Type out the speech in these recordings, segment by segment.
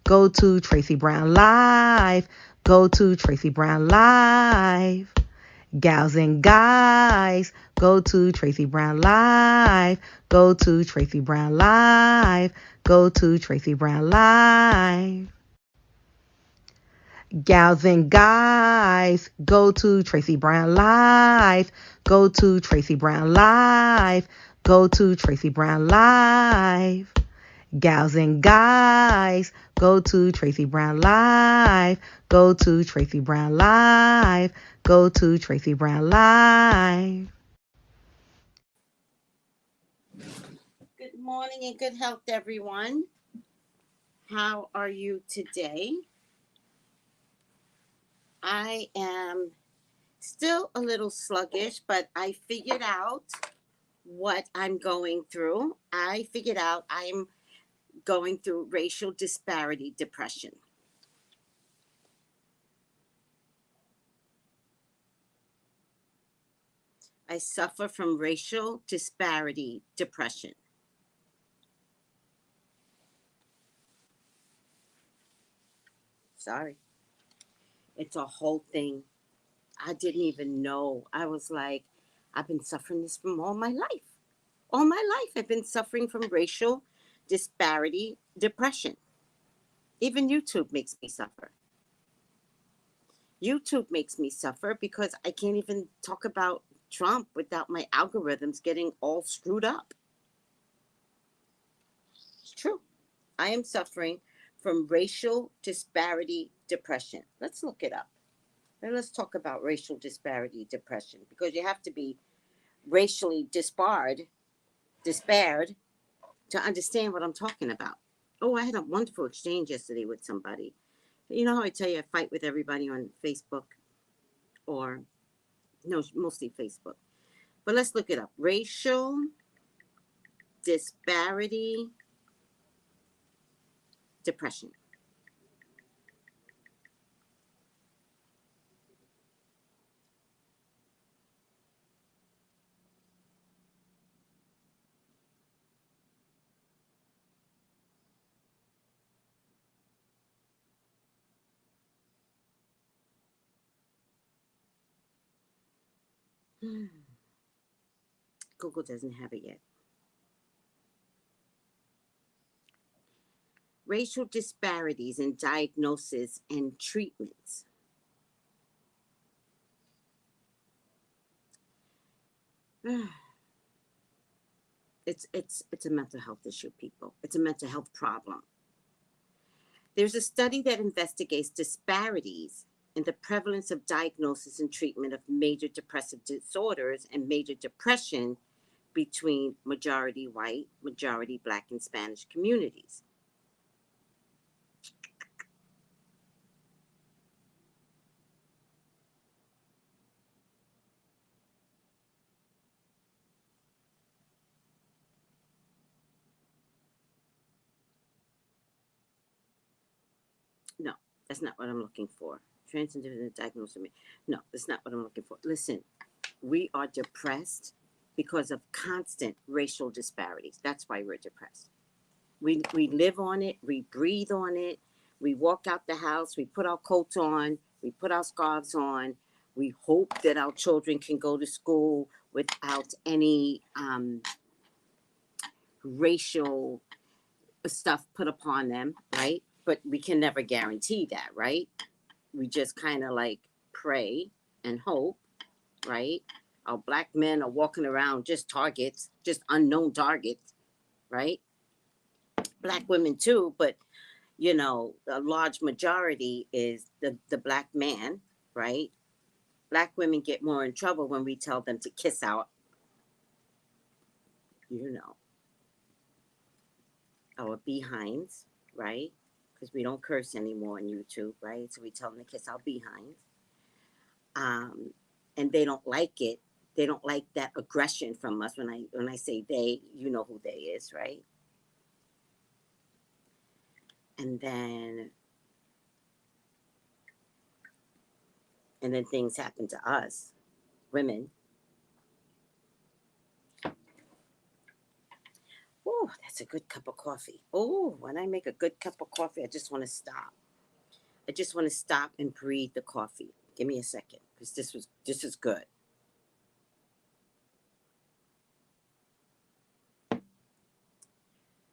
go to Tracey Brown Live. Go to Tracey Brown Live. Gals and guys, go to Tracey Brown Live. Go to Tracey Brown Live. Go to Tracey Brown Live. Gals and guys, go to Tracey Brown Live. Go to Tracey Brown Live. Go to Tracey Brown Live. Gals and guys, go to Tracey Brown Live. Go to Tracey Brown Live. Go to Tracey Brown Live. Good morning and good health, everyone. How are you today? I am still a little sluggish, but I figured out what I'm going through. I figured out I'm going through racial disparity depression. I suffer from racial disparity depression. Sorry. It's a whole thing. I didn't even know. I was like, I've been suffering this from all my life. All my life, I've been suffering from racial disparity depression. Even YouTube makes me suffer. YouTube makes me suffer because I can't even talk about Trump without my algorithms getting all screwed up. It's true. I am suffering from racial disparity depression. Let's look it up. And let's talk about racial disparity depression, because you have to be racially despaired to understand what I'm talking about. Oh, I had a wonderful exchange yesterday with somebody. You know how I tell you I fight with everybody on Facebook? Or, no, mostly Facebook. But let's look it up. Racial disparity depression. Google doesn't have it yet. Racial disparities in diagnosis and treatments. It's a mental health issue, people. It's a mental health problem. There's a study that investigates disparities in the prevalence of diagnosis and treatment of major depressive disorders and major depression between majority white, majority Black, and Spanish communities. No, that's not what I'm looking for. Transindividual diagnosis. No, that's not what I'm looking for. Listen, we are depressed because of constant racial disparities. That's why we're depressed. We live on it. We breathe on it. We walk out the house. We put our coats on. We put our scarves on. We hope that our children can go to school without any racial stuff put upon them, right? But we can never guarantee that, right? We just kind of like pray and hope, right? Our Black men are walking around just targets, just unknown targets, right? Black women too, but you know, a large majority is the Black man, right? Black women get more in trouble when we tell them to kiss out, you know, our behinds, right? Because we don't curse anymore on YouTube, right? So we tell them to kiss our behinds. And they don't like it. They don't like that aggression from us. When I say they, you know who they is, right? And then things happen to us, women. Oh, that's a good cup of coffee. Oh, when I make a good cup of coffee, I just want to stop. I just want to stop and breathe the coffee. Give me a second, because this is good.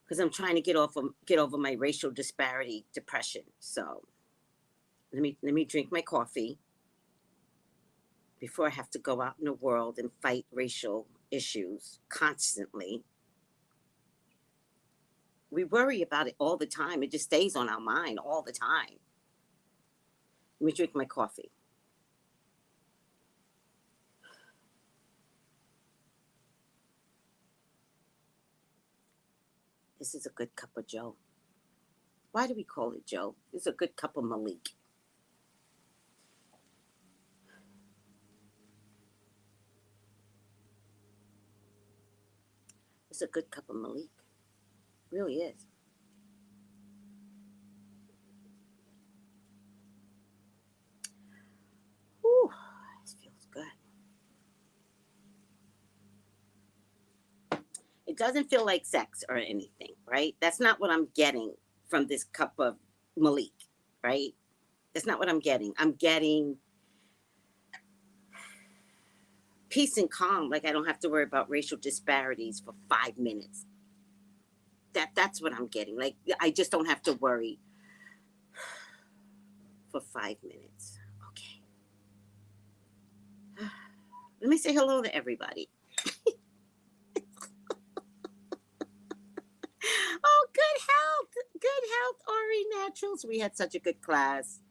Because I'm trying to get over my racial disparity depression. So let me drink my coffee before I have to go out in the world and fight racial issues constantly. We worry about it all the time. It just stays on our mind all the time. Let me drink my coffee. This is a good cup of Joe. Why do we call it Joe? This is a good cup of Malik. It's a good cup of Malik. It really is. Whew, this feels good. It doesn't feel like sex or anything, right? That's not what I'm getting from this cup of Malik, right? That's not what I'm getting. I'm getting peace and calm. Like I don't have to worry about racial disparities for 5 minutes. That's what I'm getting. Like I just don't have to worry for 5 minutes. Okay. Let me say hello to everybody. Oh, good health. Good health, Ori Naturals. We had such a good class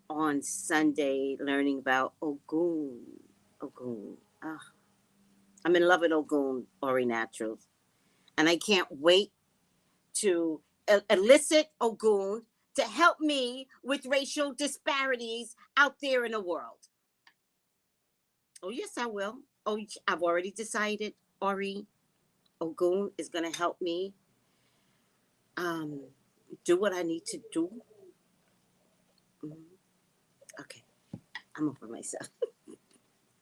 on Sunday learning about Ogun. Ogun. Oh, I'm in love with Ogun, Ori Naturals. And I can't wait to elicit Ogun to help me with racial disparities out there in the world. Oh, yes, I will. Oh, I've already decided, Ori. Ogun is going to help me um, do what I need to do. Okay, I'm over myself.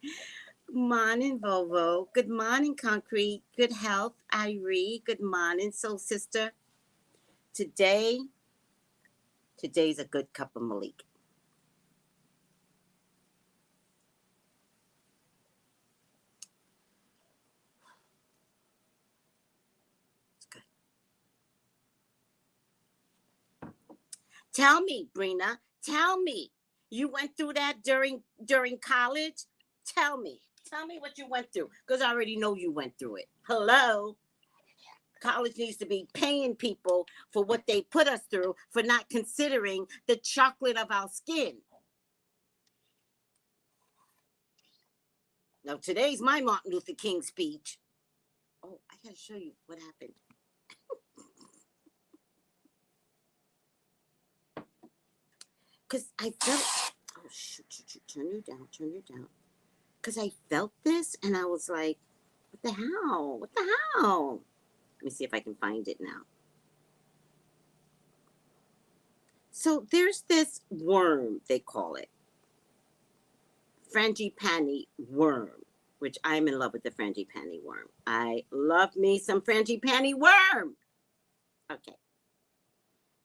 Good morning, Volvo. Good morning, Concrete. Good health, Irie. Good morning, Soul Sister. Today's a good cup of Malik. It's good. Tell me, Brina. Tell me. You went through that during college? Tell me. Tell me what you went through. Because I already know you went through it. Hello? College needs to be paying people for what they put us through for not considering the chocolate of our skin. Now, today's my Martin Luther King speech. Oh, I gotta show you what happened. Because I felt, oh, shoot, turn you down. Because I felt this and I was like, what the hell? What the hell? Let me see if I can find it now. So there's this worm, they call it. Frangipani worm, which I'm in love with the frangipani worm. I love me some frangipani worm. Okay.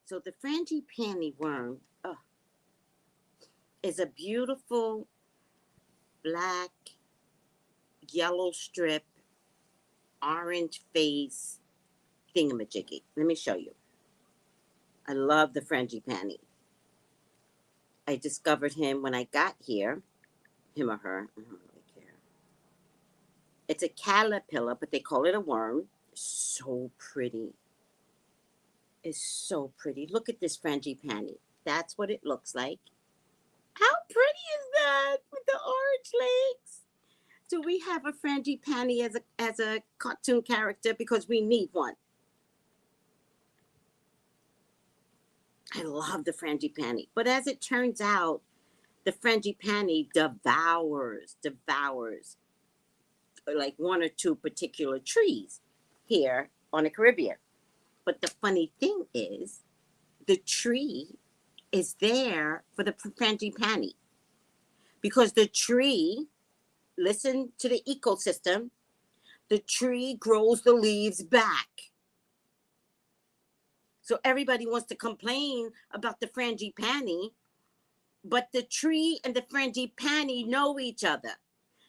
So the frangipani worm is a beautiful black, yellow strip, orange face thingamajiggy. Let me show you. I love the frangipani. I discovered him when I got here. Him or her. I don't really care. It's a caterpillar, but they call it a worm. So pretty. It's so pretty. Look at this frangipani. That's what it looks like. How pretty is that with the orange legs? Do we have a frangipani as a cartoon character? Because we need one. I love the frangipani. But as it turns out, the frangipani devours like one or two particular trees here on the Caribbean. But the funny thing is, the tree is there for the frangipani. Because the tree, listen to the ecosystem, the tree grows the leaves back. So everybody wants to complain about the frangipani, but the tree and the frangipani know each other.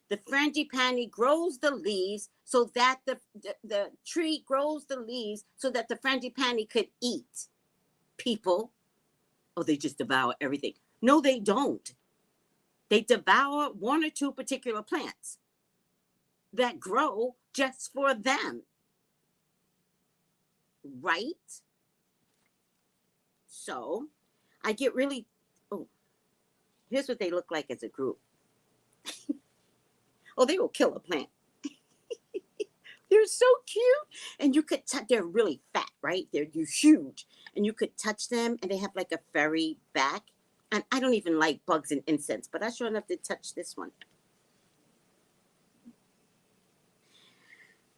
The frangipani grows the leaves so that the tree grows the leaves so that the frangipani could eat people. Oh, they just devour everything. No, they don't. They devour one or two particular plants that grow just for them. Right? So I get really, oh, here's what they look like as a group. Oh, they will kill a plant. They're so cute. And you could touch, they're really fat, right? They're huge. And you could touch them and they have like a furry back. And I don't even like bugs and insects, but I sure enough to touch this one.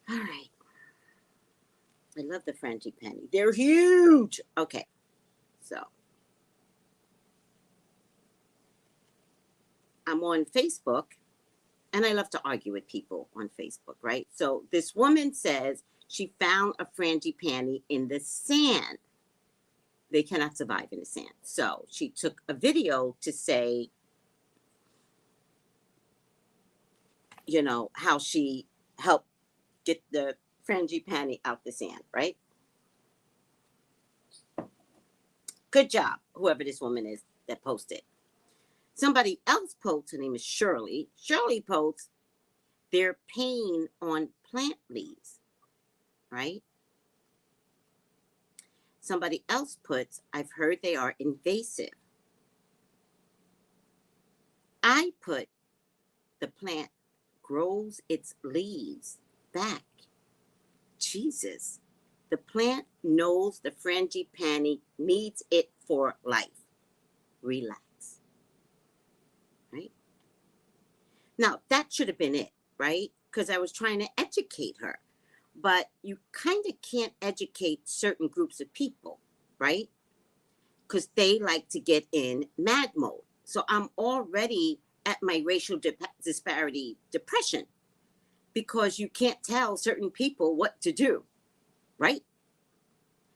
All right. I love the frangipani. They're huge. Okay. So I'm on Facebook. And I love to argue with people on Facebook, right? So this woman says she found a frangipani in the sand. They cannot survive in the sand. So she took a video to say, you know, how she helped get the frangipani out the sand, right? Good job, whoever this woman is that posted. Somebody else posts, her name is Shirley. Shirley posts, they're pain on plant leaves, right? Somebody else puts, I've heard they are invasive. I put, the plant grows its leaves back. Jesus. The plant knows the frangipani needs it for life. Relax. Right? Now, that should have been it, right? Because I was trying to educate her. But you kind of can't educate certain groups of people, right? Because they like to get in mad mode. So I'm already at my racial disparity depression because you can't tell certain people what to do, right?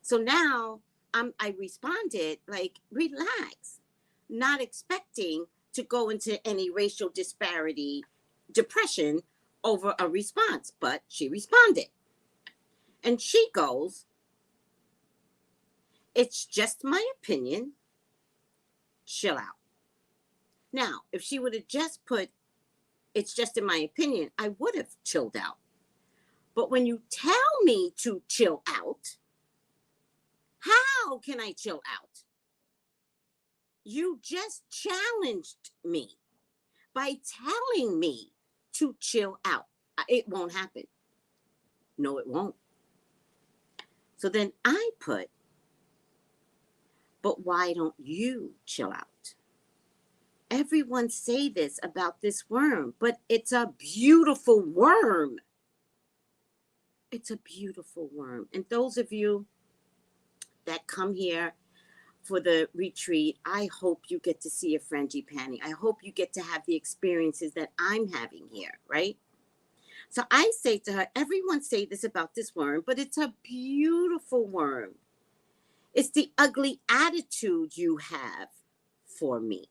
So now I responded like, relax, not expecting to go into any racial disparity depression over a response, but she responded. And she goes, it's just my opinion, chill out. Now, if she would have just put, it's just in my opinion, I would have chilled out. But when you tell me to chill out, how can I chill out? You just challenged me by telling me to chill out. It won't happen. No, it won't. So then I put, but why don't you chill out? Everyone say this about this worm, but it's a beautiful worm. It's a beautiful worm. And those of you that come here for the retreat, I hope you get to see a frangipani. I hope you get to have the experiences that I'm having here, right? So I say to her, everyone say this about this worm, but it's a beautiful worm. It's the ugly attitude you have for me.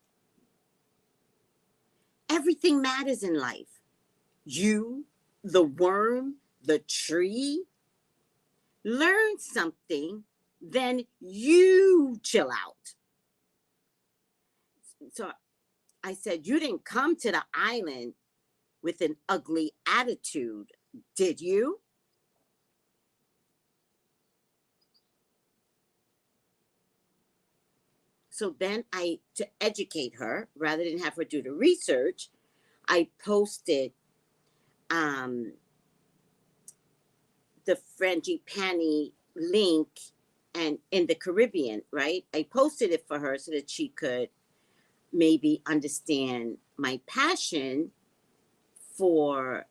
Everything matters in life. You, the worm, the tree. Learn something, then you chill out. So I said, you didn't come to the island with an ugly attitude, did you? So then to educate her, rather than have her do the research, I posted the frangipani link and in the Caribbean, right? I posted it for her so that she could maybe understand my passion for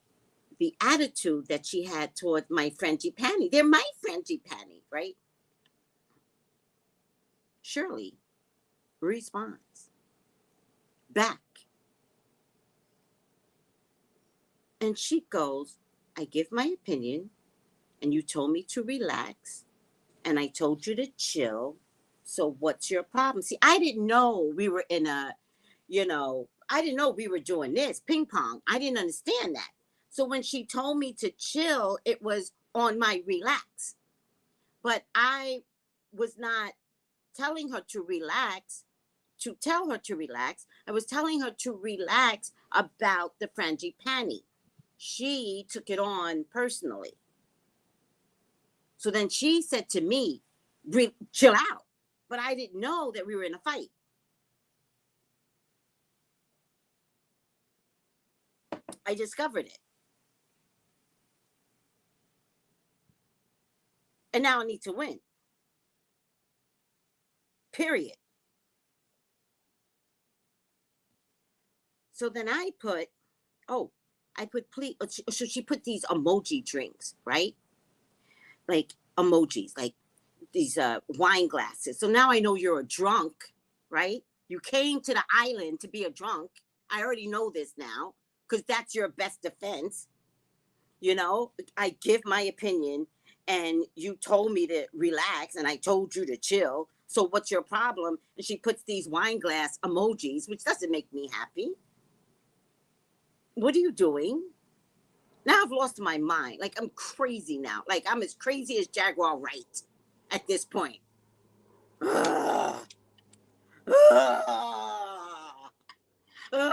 the attitude that she had toward my frangipani. They're my frangipani, right? Shirley responds back. And she goes, I give my opinion, and you told me to relax, and I told you to chill. So what's your problem? See, I didn't know we were in a, I didn't know we were doing this ping pong. I didn't understand that. So when she told me to chill, it was on my relax. But I was not telling her to relax to tell her to relax. I was telling her to relax about the frangipani. She took it on personally. So then she said to me, chill out. But I didn't know that we were in a fight. I discovered it. And now I need to win. Period. So then I put, please. So she put these emoji drinks, right? Like emojis, like these wine glasses. So now I know you're a drunk, right? You came to the island to be a drunk. I already know this now because that's your best defense. I give my opinion and you told me to relax and I told you to chill. So what's your problem? And she puts these wine glass emojis, which doesn't make me happy. What are you doing? Now I've lost my mind. Like I'm crazy now. Like I'm as crazy as Jaguar Wright at this point. Ugh. Ugh. Ugh.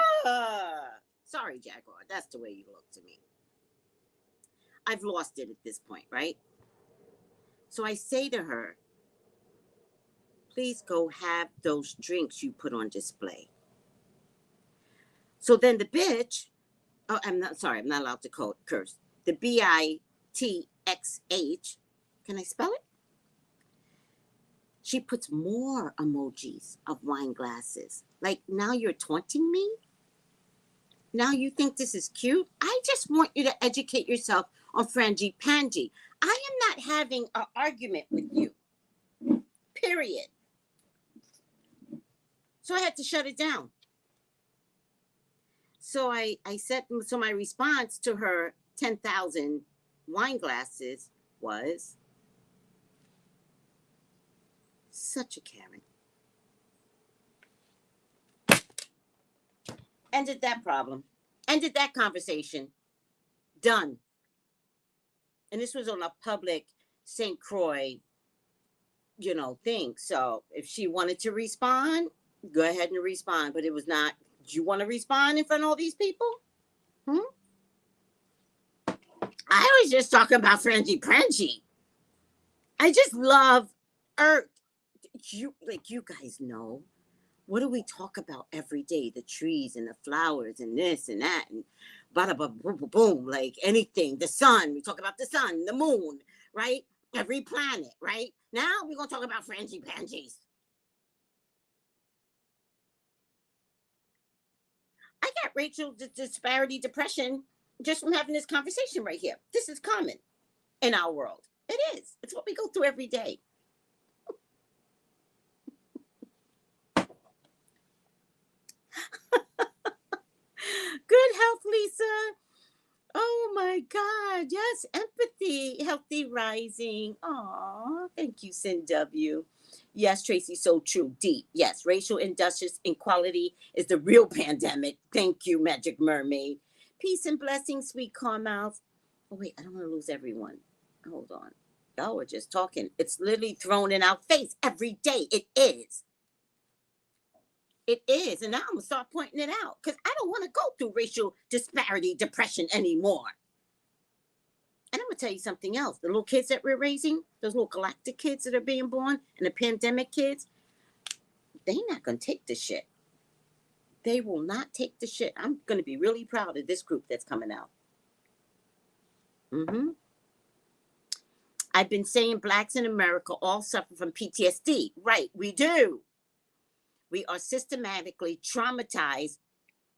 Sorry, Jaguar. That's the way you look to me. I've lost it at this point, right? So I say to her, please go have those drinks you put on display. So then the bitch, I'm not allowed to curse. The BITXH, can I spell it? She puts more emojis of wine glasses. Like, now you're taunting me? Now you think this is cute? I just want you to educate yourself on frangipani. I am not having an argument with you. Period. So I had to shut it down. So so my response to her 10,000 wine glasses was, such a Karen. Ended that problem. Ended that conversation. Done. And this was on a public St. Croix, thing. So if she wanted to respond, go ahead and respond. But it was not, do you want to respond in front of all these people? I was just talking about frangipani. I just love Earth. You guys know. What do we talk about every day? The trees and the flowers and this and that and bada boom, boom, boom, like anything. The sun, we talk about the sun, the moon, right? Every planet, right? Now we're gonna talk about frangipanis. I got Rachel disparity depression just from having this conversation right here. This is common in our world. It is. It's what we go through every day. Good health, Lisa. Oh my God. Yes, empathy, healthy rising. Aw, thank you, Sin W. Yes, Tracy, so true. Deep. Yes, racial injustice inequality is the real pandemic. Thank you, Magic Mermaid. Peace and blessings, sweet Carmouth. Oh, wait, I don't want to lose everyone. Hold on. Y'all were just talking. It's literally thrown in our face every day. It is. It is. And now I'm going to start pointing it out because I don't want to go through racial disparity, depression anymore. And I'm going to tell you something else. The little kids that we're raising, those little galactic kids that are being born and the pandemic kids, they're not going to take the shit. They will not take the shit. I'm going to be really proud of this group that's coming out. I've been saying blacks in America all suffer from PTSD. Right, we do. We are systematically traumatized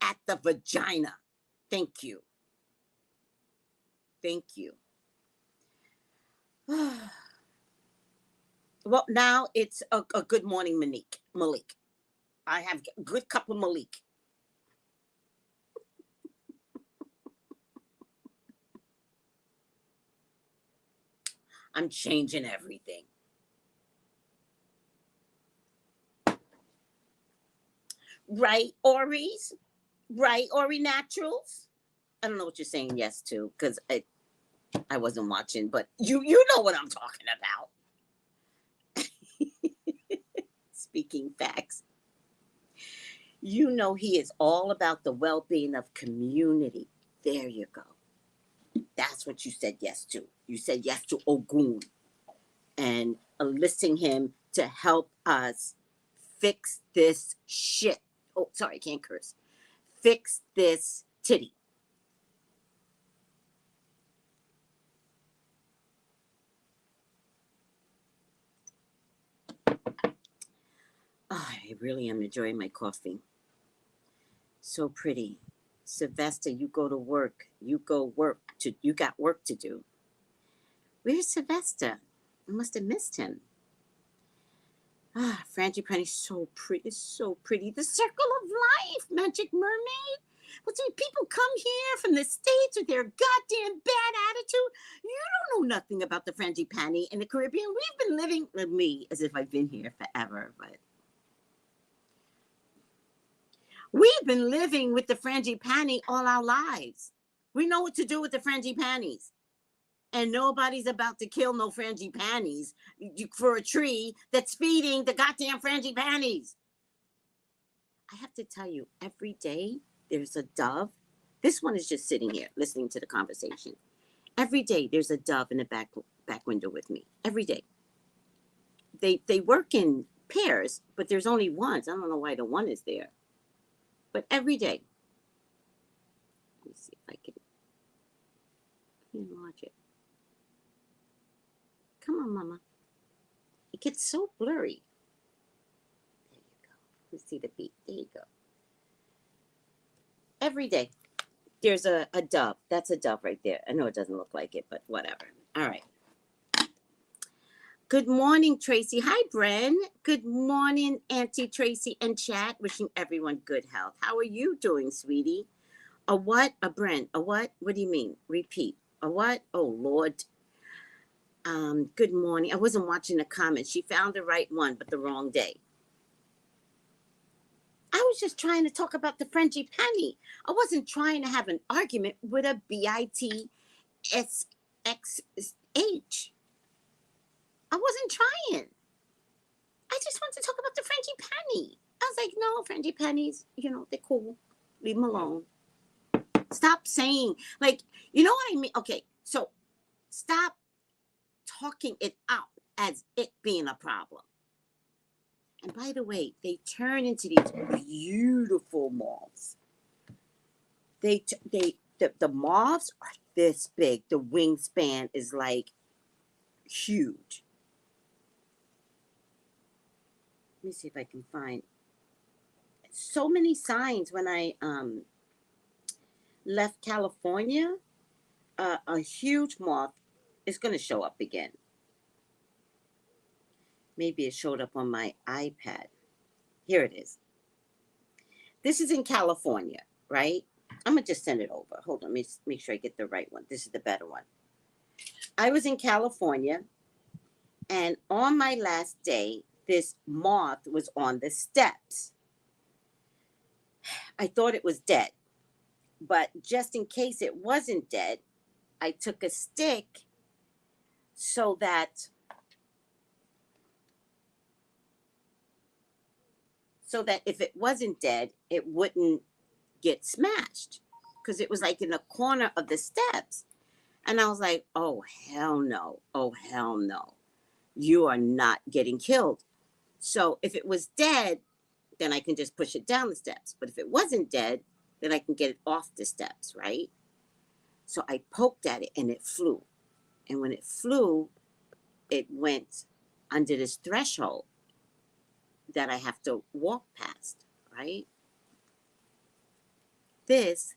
at the vagina. Thank you. Thank you. Well, now it's a good morning, Malik. I have a good cup of Malik. I'm changing everything. Right, Ori's? Right, Ori Naturals? I don't know what you're saying yes to, because I wasn't watching, but you know what I'm talking about. Speaking facts. You know he is all about the well-being of community. There you go. That's what you said yes to. You said yes to Ogun and enlisting him to help us fix this shit. Oh, sorry, I can't curse. Fix this titty. Oh, I really am enjoying my coffee. So pretty. Sylvester, you go to work. You got work to do. Where's Sylvester? I must have missed him. Ah, Frangipani's so pretty, so pretty. The circle of life, Magic Mermaid. But see, people come here from the States with their goddamn bad attitude. You don't know nothing about the Frangipani in the Caribbean. We've been living with me as if I've been here forever, but we've been living with the Frangipani all our lives. We know what to do with the Frangipanis. And nobody's about to kill no Frangipanis for a tree that's feeding the goddamn Frangipanis. I have to tell you, every day there's a dove. This one is just sitting here listening to the conversation. Every day there's a dove in the back window with me. Every day. They work in pairs, but there's only one. I don't know why the one is there. But every day. Let me see if I can enlarge it. Come on, Mama. It gets so blurry. There you go. Let's see the beat. There you go. Every day, there's a dove. That's a dove right there. I know it doesn't look like it, but whatever. All right. Good morning, Tracy. Hi, Bren. Good morning, Auntie Tracy and chat. Wishing everyone good health. How are you doing, sweetie? A what? A Bren. A what? What do you mean? Repeat. A what? Oh, Lord. Good morning. I wasn't watching the comments. She found the right one, but the wrong day. I was just trying to talk about the Frangipani. I wasn't trying to have an argument with a BITSXH. I wasn't trying. I just wanted to talk about the Frangipani. I was like, no, Frangipanis, they're cool. Leave them alone. Stop saying, like, you know what I mean? Okay, so stop talking it out as it being a problem. And by the way, they turn into these beautiful moths. The moths are this big. The wingspan is like huge. Let me see if I can find so many signs when I left California. A huge moth is going to show up again. Maybe it showed up on my iPad. Here it is. This is in California, right? I'm going to just send it over. Hold on. Let me make sure I get the right one. This is the better one. I was in California, and on my last day, this moth was on the steps. I thought it was dead, but just in case it wasn't dead, I took a stick so that if it wasn't dead, it wouldn't get smashed, because it was like in the corner of the steps. And I was like, oh, hell no. Oh, hell no. You are not getting killed. So if it was dead, then I can just push it down the steps. But if it wasn't dead, then I can get it off the steps, right? So I poked at it and it flew. And when it flew, it went under this threshold that I have to walk past, right? This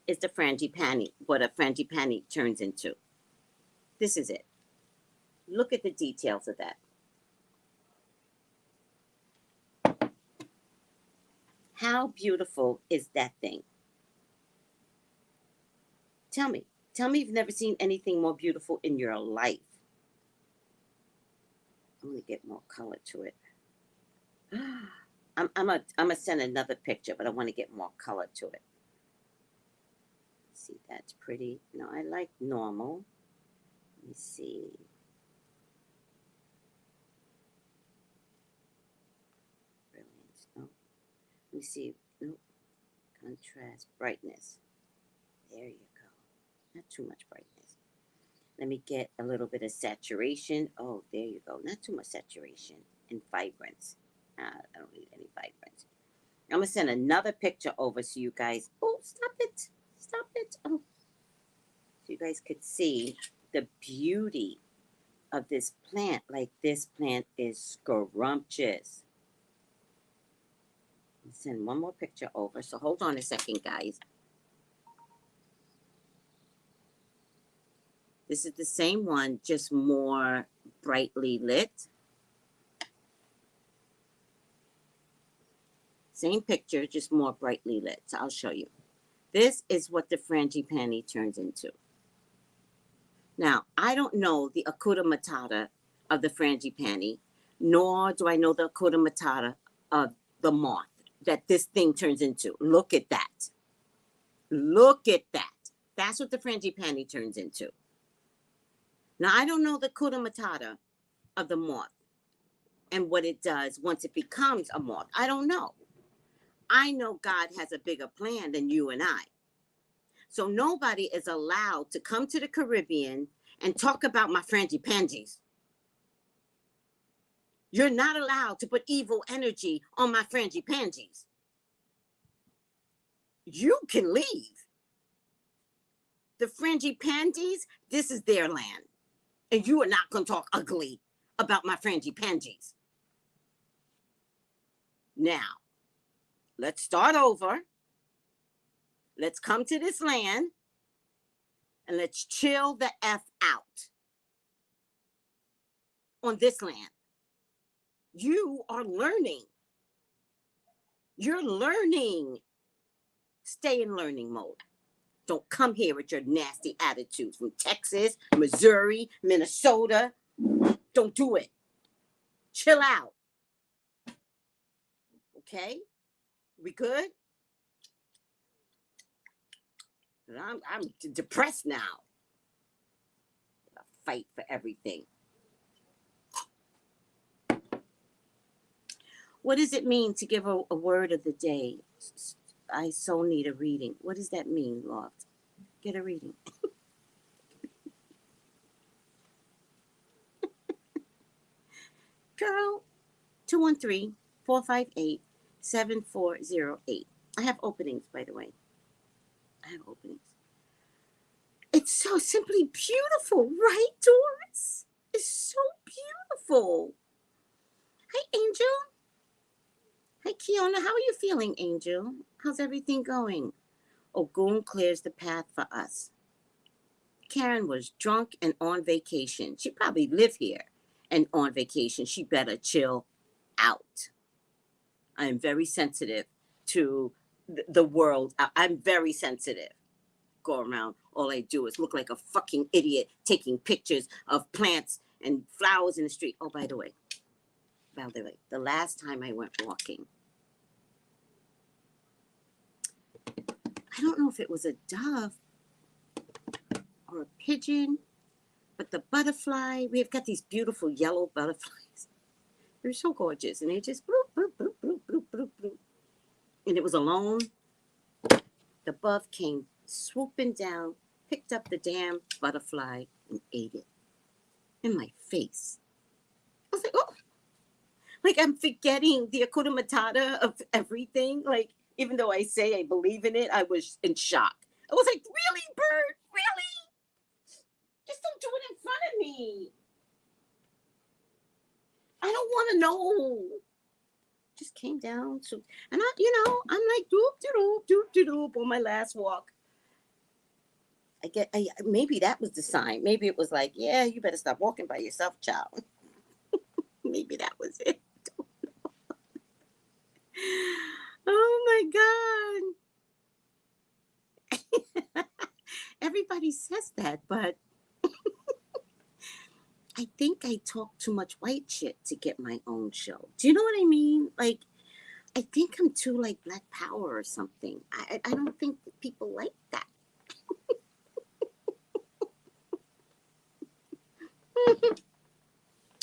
is the frangipani, what a frangipani turns into. This is it. Look at the details of that. How beautiful is that thing? Tell me Tell me you've never seen anything more beautiful in your life. I'm going to get more color to it. I'm gonna send another picture, but I want to get more color to it. See, that's pretty. No, I like normal. Let me see. Brilliance. No. Let me see. No. Contrast. Brightness. There you go. Not too much brightness. Let me get a little bit of saturation. Oh, there you go. Not too much saturation. And vibrance. I don't need any vibrance. I'm going to send another picture over so you guys... Oh, stop it. Stop it. Oh. So you guys could see the beauty of this plant. Like, this plant is scrumptious. I'll send one more picture over. So hold on a second, guys. This is the same one, just more brightly lit. Same picture, just more brightly lit. So I'll show you. This is what the frangipani turns into. Now, I don't know the Hakuna Matata of the frangipani, nor do I know the Hakuna Matata of the moth that this thing turns into. Look at that. Look at that. That's what the frangipani turns into. Now, I don't know the Hakuna Matata of the moth and what it does once it becomes a moth. I don't know. I know God has a bigger plan than you and I. So nobody is allowed to come to the Caribbean and talk about my frangipanges. You're not allowed to put evil energy on my frangipanges. You can leave. The frangipanges, this is their land. And you are not going to talk ugly about my frangipanges. Now, let's start over. Let's come to this land and let's chill the F out on this land. You are learning. You're learning. Stay in learning mode. Don't come here with your nasty attitudes from Texas, Missouri, Minnesota. Don't do it. Chill out. Okay? We good? I'm depressed now. I fight for everything. What does it mean to give a word of the day? I so need a reading. What does that mean, Loft? Get a reading. Girl, 213-458-7408. I have openings, by the way. I have openings. It's so simply beautiful, right, Doris? It's so beautiful. Hi, Angel. Hi, Kiona. How are you feeling, Angel? How's everything going? Ogun clears the path for us. Karen was drunk and on vacation. She probably live here and on vacation. She better chill out. I am very sensitive to the world. I'm very sensitive. Go around, all I do is look like a fucking idiot taking pictures of plants and flowers in the street. Oh, by the way, the last time I went walking, I don't know if it was a dove or a pigeon, but the butterfly, we've got these beautiful yellow butterflies. They're so gorgeous. And they just bloop, bloop, bloop, bloop, bloop, bloop, bloop. And it was alone. The bug came swooping down, picked up the damn butterfly and ate it in my face. I was like, oh, like I'm forgetting the Hakuna Matata of everything. Like, even though I say I believe in it, I was in shock. I was like, really, bird? Really? Just don't do it in front of me. I don't want to know. Just came down. So, and I'm like, doop on my last walk. Maybe that was the sign. Maybe it was like, yeah, you better stop walking by yourself, child. Maybe that was it. Oh my God. everybody says that, but I think I talk too much white shit to get my own show. Do you know what I mean? Like, I think I'm too like Black Power or something. I don't think that people like that.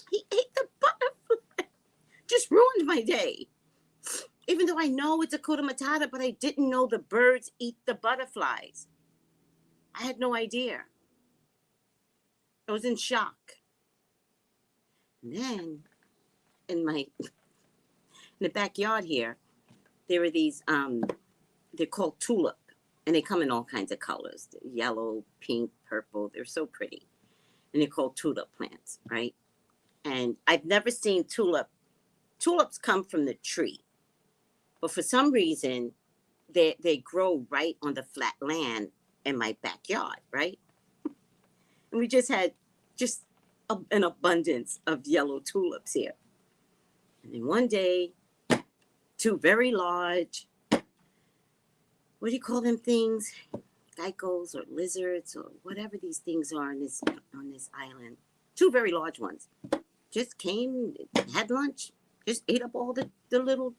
He ate the butterfly. Just ruined my day. Even though I know it's a Hakuna Matata, but I didn't know the birds eat the butterflies. I had no idea. I was in shock. And then in the backyard here, there are these they're called tulip, and they come in all kinds of colors: yellow, pink, purple. They're so pretty, and they're called tulip plants, right? And I've never seen tulips come from the tree, but for some reason they grow right on the flat land in my backyard, right? And we just had an abundance of yellow tulips here. And then one day, two very large, what do you call them things? Geckos or lizards or whatever these things are on this island. Two very large ones just came, had lunch, just ate up all the little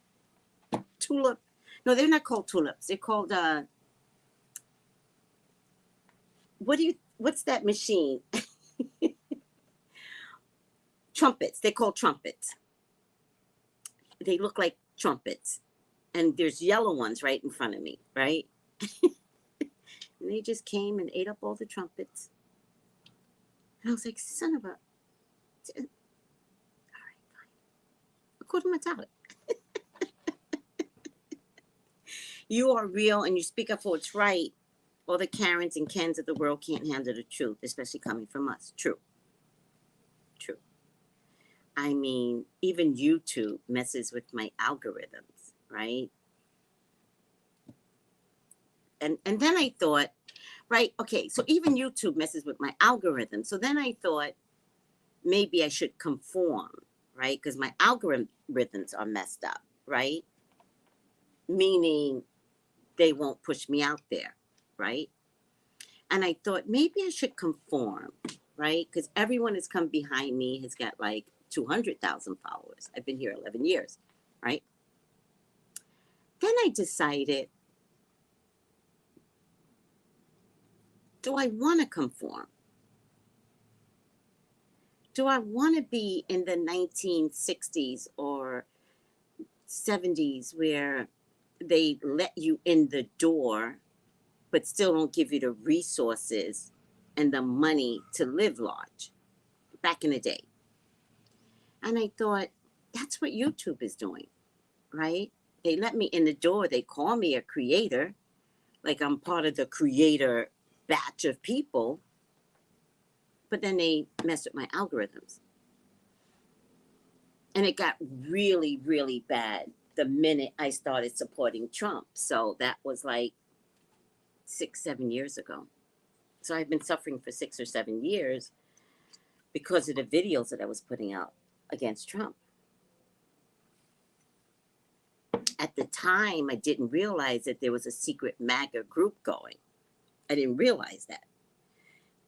tulip. No, they're not called tulips. They're called what's that machine? Trumpets. They're called trumpets. They look like trumpets. And there's yellow ones right in front of me, right? And they just came and ate up all the trumpets. And I was like, son of a... All right, fine. Hakuna Matata. You are real and you speak up for what's right. All the Karens and Kens of the world can't handle the truth, especially coming from us. True. True. I mean, even YouTube messes with my algorithms, right? And then I thought, right, okay, so even YouTube messes with my algorithm. So then I thought maybe I should conform, right? Because my algorithms are messed up, right? Meaning they won't push me out there, right? And I thought maybe I should conform, right? Because everyone has come behind me, has got like 200,000 followers. I've been here 11 years, right? Then I decided, do I want to conform? Do I want to be in the 1960s or 70s where they let you in the door, but still don't give you the resources and the money to live large back in the day? And I thought, that's what YouTube is doing, right? They let me in the door. They call me a creator, like I'm part of the creator batch of people, but then they mess with my algorithms. And it got really, really bad the minute I started supporting Trump. So that was like 6-7 years ago. So I've been suffering for 6 or 7 years because of the videos that I was putting out against Trump. At the time, I didn't realize that there was a secret MAGA group going. I didn't realize that.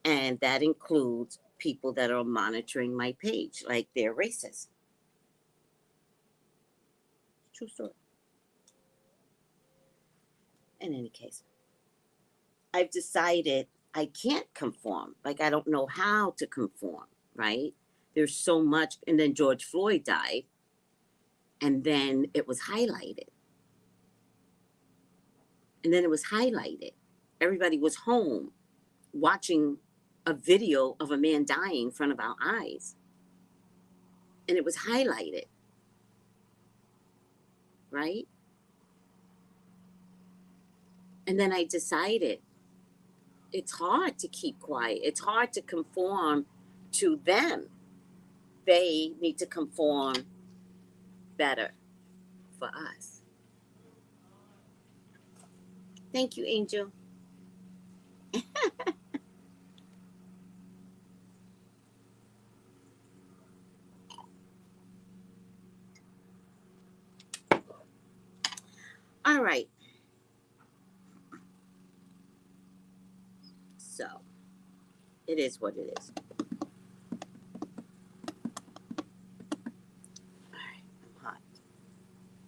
And that includes people that are monitoring my page, like they're racist. True story. In any case, I've decided I can't conform. Like, I don't know how to conform, right? There's so much. And then George Floyd died. And then it was highlighted. And then it was highlighted. Everybody was home watching a video of a man dying in front of our eyes. And it was highlighted. Right? And then I decided it's hard to keep quiet. It's hard to conform to them. They need to conform better for us. Thank you, Angel. All right. So It is what it is. All right, I'm hot.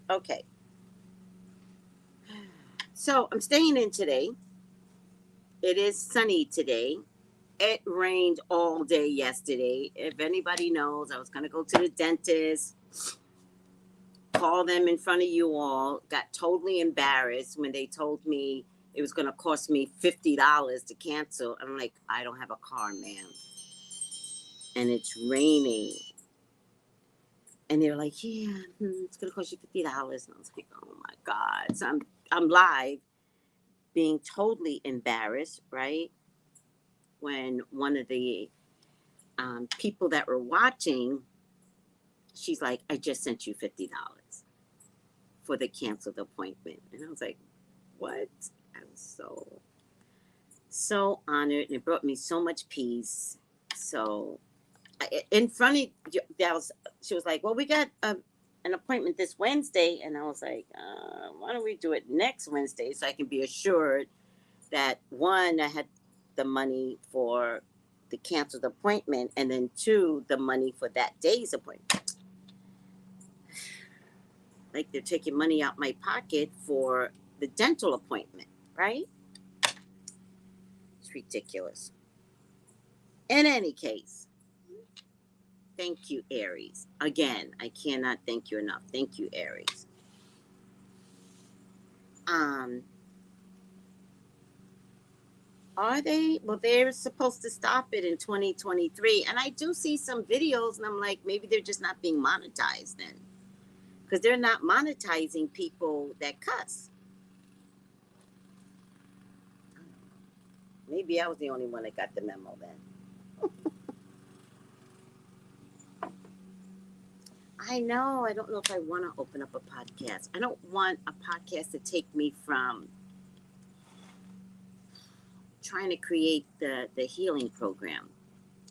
Okay. So I'm staying in today. It is sunny today. It rained all day yesterday. If anybody knows, I was going to go to the dentist, call them in front of you all, got totally embarrassed when they told me it was going to cost me $50 to cancel. I'm like, I don't have a car, ma'am. And it's raining. And they're like, yeah, it's going to cost you $50. And I was like, oh my God. So I'm live being totally embarrassed, right? When one of the people that were watching, she's like, I just sent you $50 for the canceled appointment. And I was like, what? I was so honored, and it brought me so much peace. So in front of she was like, well, we got an appointment this Wednesday. And I was like, why don't we do it next Wednesday so I can be assured that, one, I had the money for the canceled appointment, and then two, the money for that day's appointment. Like they're taking money out my pocket for the dental appointment, right? It's ridiculous. In any case, thank you, Aries. Again, I cannot thank you enough. Thank you, Aries. Are they? Well, they're supposed to stop it in 2023. And I do see some videos, and I'm like, maybe they're just not being monetized then. Because they're not monetizing people that cuss. Maybe I was the only one that got the memo then. I know. I don't know if I want to open up a podcast. I don't want a podcast to take me from trying to create the healing program.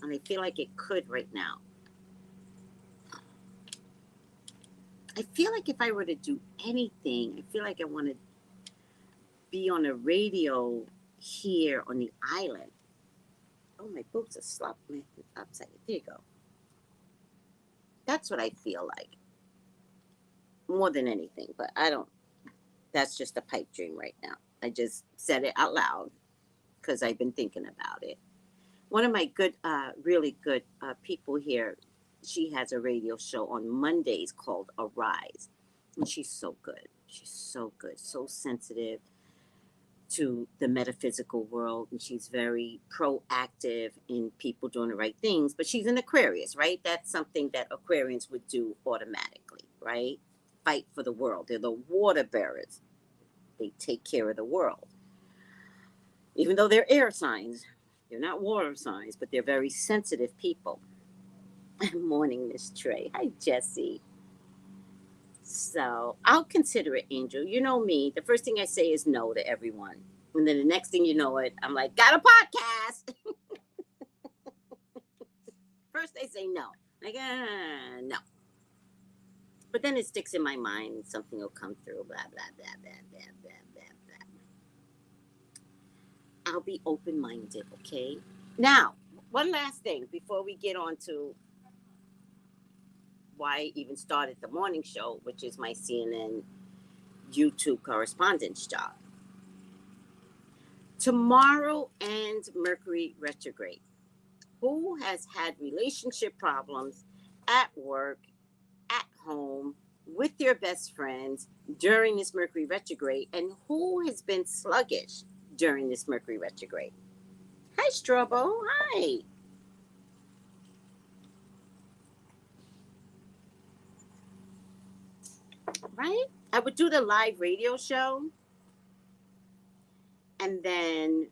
And I feel like it could right now. I feel like if I were to do anything, I feel like I want to be on a radio here on the island. Oh, my boobs are slopping upside. There you go. That's what I feel like. More than anything, but I don't. That's just a pipe dream right now. I just said it out loud because I've been thinking about it. One of my good, really good people here, she has a radio show on Mondays called Arise. And she's so good. She's so good, so sensitive to the metaphysical world. And she's very proactive in people doing the right things. But she's an Aquarius, right? That's something that Aquarians would do automatically, right? Fight for the world. They're the water bearers. They take care of the world. Even though they're air signs, they're not water signs, but they're very sensitive people. Morning, Miss Trey. Hi, Jessie. So I'll consider it, Angel. You know me. The first thing I say is no to everyone. And then the next thing you know it, I'm like, got a podcast. First they say no. Like, no. But then it sticks in my mind. Something will come through. Blah, blah, blah, blah, blah, blah, blah, blah. I'll be open-minded, okay? Now, one last thing before we get on to why I even started the morning show, which is my CNN YouTube correspondence job. Tomorrow ends Mercury retrograde. Who has had relationship problems at work, at home, with your best friends during this Mercury retrograde, and who has been sluggish during this Mercury retrograde? Hi, Strobo. Hi. Right? I would do the live radio show and then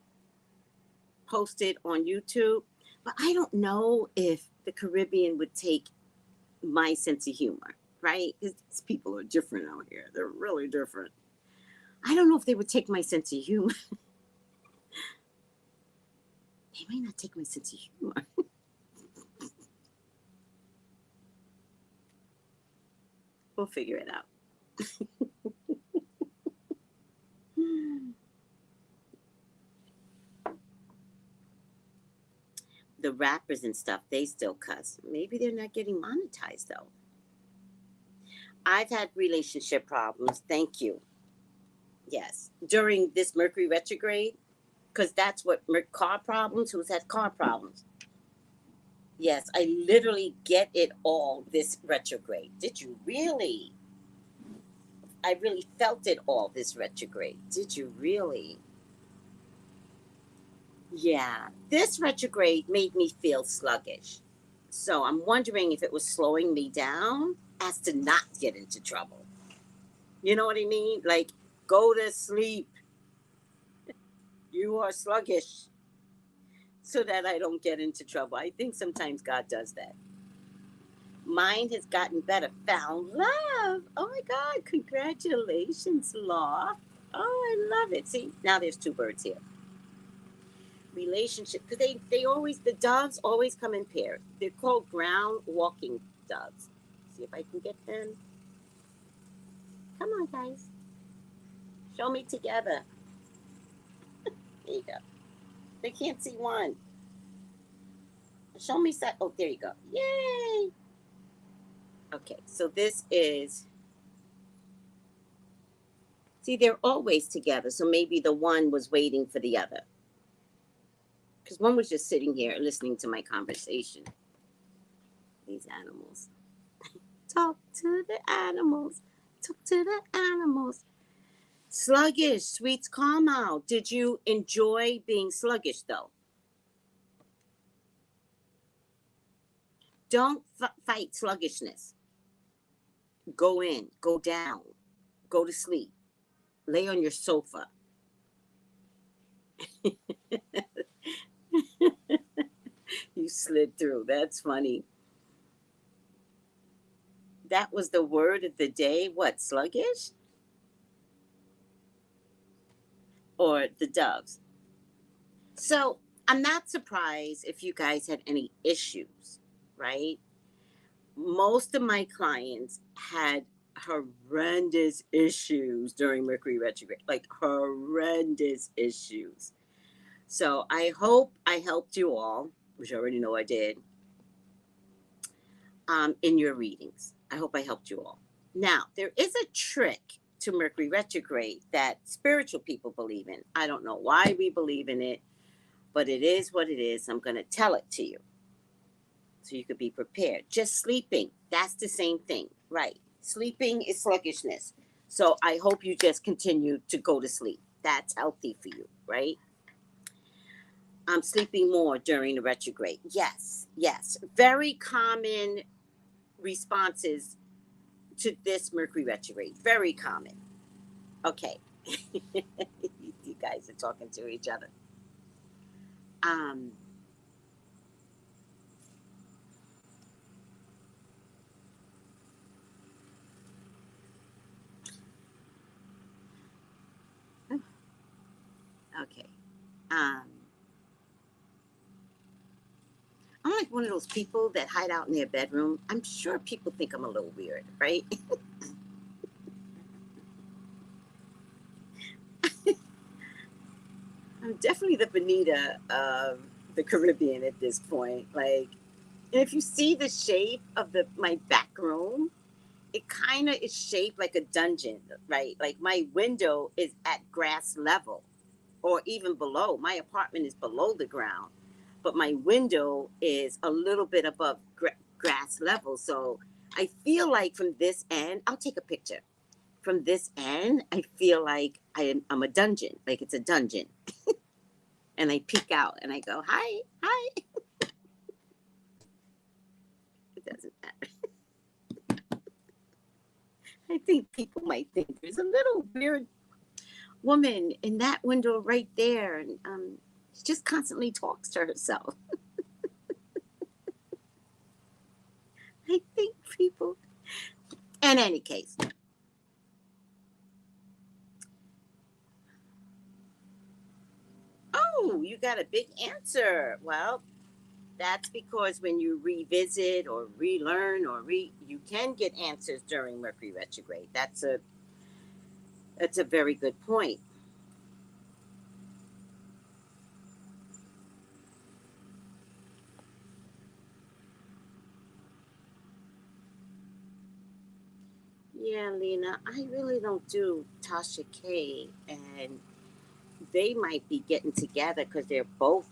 post it on YouTube. But I don't know if the Caribbean would take my sense of humor, right? Because these people are different out here. They're really different. I don't know if they would take my sense of humor. They might not take my sense of humor. We'll figure it out. the rappers and stuff, they still cuss. Maybe they're not getting monetized though. I've had relationship problems. Thank you. Yes. During this Mercury retrograde, because that's what car problems. Who's had car problems? Yes, I literally get it all this retrograde. Did you really? I really felt it all this retrograde. Did you really? Yeah. This retrograde made me feel sluggish. So I'm wondering if it was slowing me down as to not get into trouble. You know what I mean? Like, go to sleep. You are sluggish. So that I don't get into trouble. I think sometimes God does that. Mine has gotten better. Found love. Oh my God. Congratulations, Law. Oh, I love it. See, now there's two birds here. Relationship. Because they always, the doves always come in pairs. They're called ground walking doves. See if I can get them. Come on, guys. Show me together. There you go. They can't see one. Show me. Oh, there you go. Yay. Okay, so this is. See, they're always together. So maybe the one was waiting for the other. Because one was just sitting here listening to my conversation. These animals. Talk to the animals. Talk to the animals. Sluggish, sweets, calm out. Did you enjoy being sluggish, though? Don't fight sluggishness. Go in, go down, go to sleep, lay on your sofa. You slid through. That's funny. That was the word of the day. What, sluggish? Or the doves? So I'm not surprised if you guys had any issues, right? Most of my clients had horrendous issues during Mercury retrograde, like horrendous issues. So I hope I helped you all, which I already know I did, in your readings. I hope I helped you all. Now, there is a trick to Mercury retrograde that spiritual people believe in. I don't know why we believe in it, but it is what it is. I'm going to tell it to you so you could be prepared. Just sleeping, that's the same thing, right? Sleeping is sluggishness. So I hope you just continue to go to sleep. That's healthy for you, right? I'm sleeping more during the retrograde. Yes, yes. Very common responses to this Mercury retrograde. Very common. Okay. You guys are talking to each other. Okay. I'm like one of those people that hide out in their bedroom. I'm sure people think I'm a little weird, right? I'm definitely the Bonita of the Caribbean at this point. Like, and if you see the shape of my back room, it kind of is shaped like a dungeon, right? Like my window is at grass level or even below. My apartment is below the ground, but my window is a little bit above grass level. So I feel like from this end, I'll take a picture. From this end, I feel like I'm a dungeon, like it's a dungeon. And I peek out and I go, hi, hi. It doesn't matter. I think people might think there's a little weird woman in that window right there. And she just constantly talks to herself. I think people, in any case. Oh, you got a big answer. Well, that's because when you revisit or relearn or you can get answers during Mercury retrograde. That's a very good point. Yeah, Lena, I really don't do Tasha K, and they might be getting together because they're both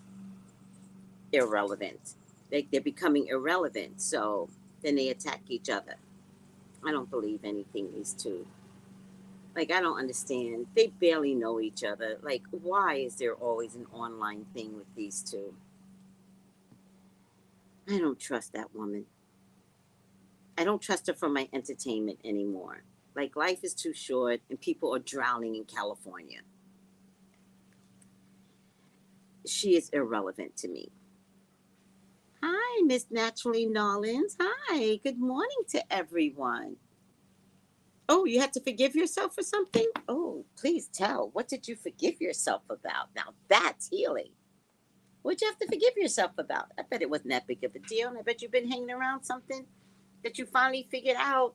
irrelevant. They're becoming irrelevant, so then they attack each other. I don't believe anything these two. Like, I don't understand. They barely know each other. Like, why is there always an online thing with these two? I don't trust that woman. I don't trust her for my entertainment anymore. Like, life is too short and people are drowning in California. She is irrelevant to me. Hi, Miss Naturally Nollins. Hi, good morning to everyone. Oh, you had to forgive yourself for something? Oh, please tell. What did you forgive yourself about? Now that's healing. What'd you have to forgive yourself about? I bet it wasn't that big of a deal. And I bet you've been hanging around something that you finally figured out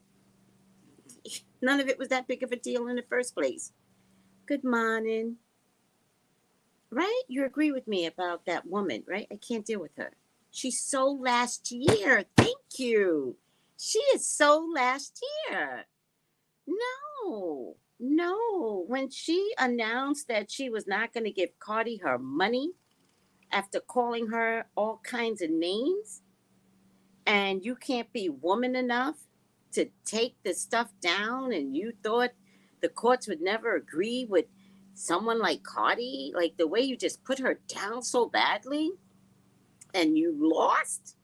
none of it was that big of a deal in the first place. Good morning. Right? You agree with me about that woman, right? I can't deal with her. She's so last year. Thank you. She is so last year. No, no. When she announced that she was not going to give Cardi her money after calling her all kinds of names, and you can't be woman enough to take the stuff down, and you thought the courts would never agree with someone like Cardi, like the way you just put her down so badly, and you lost,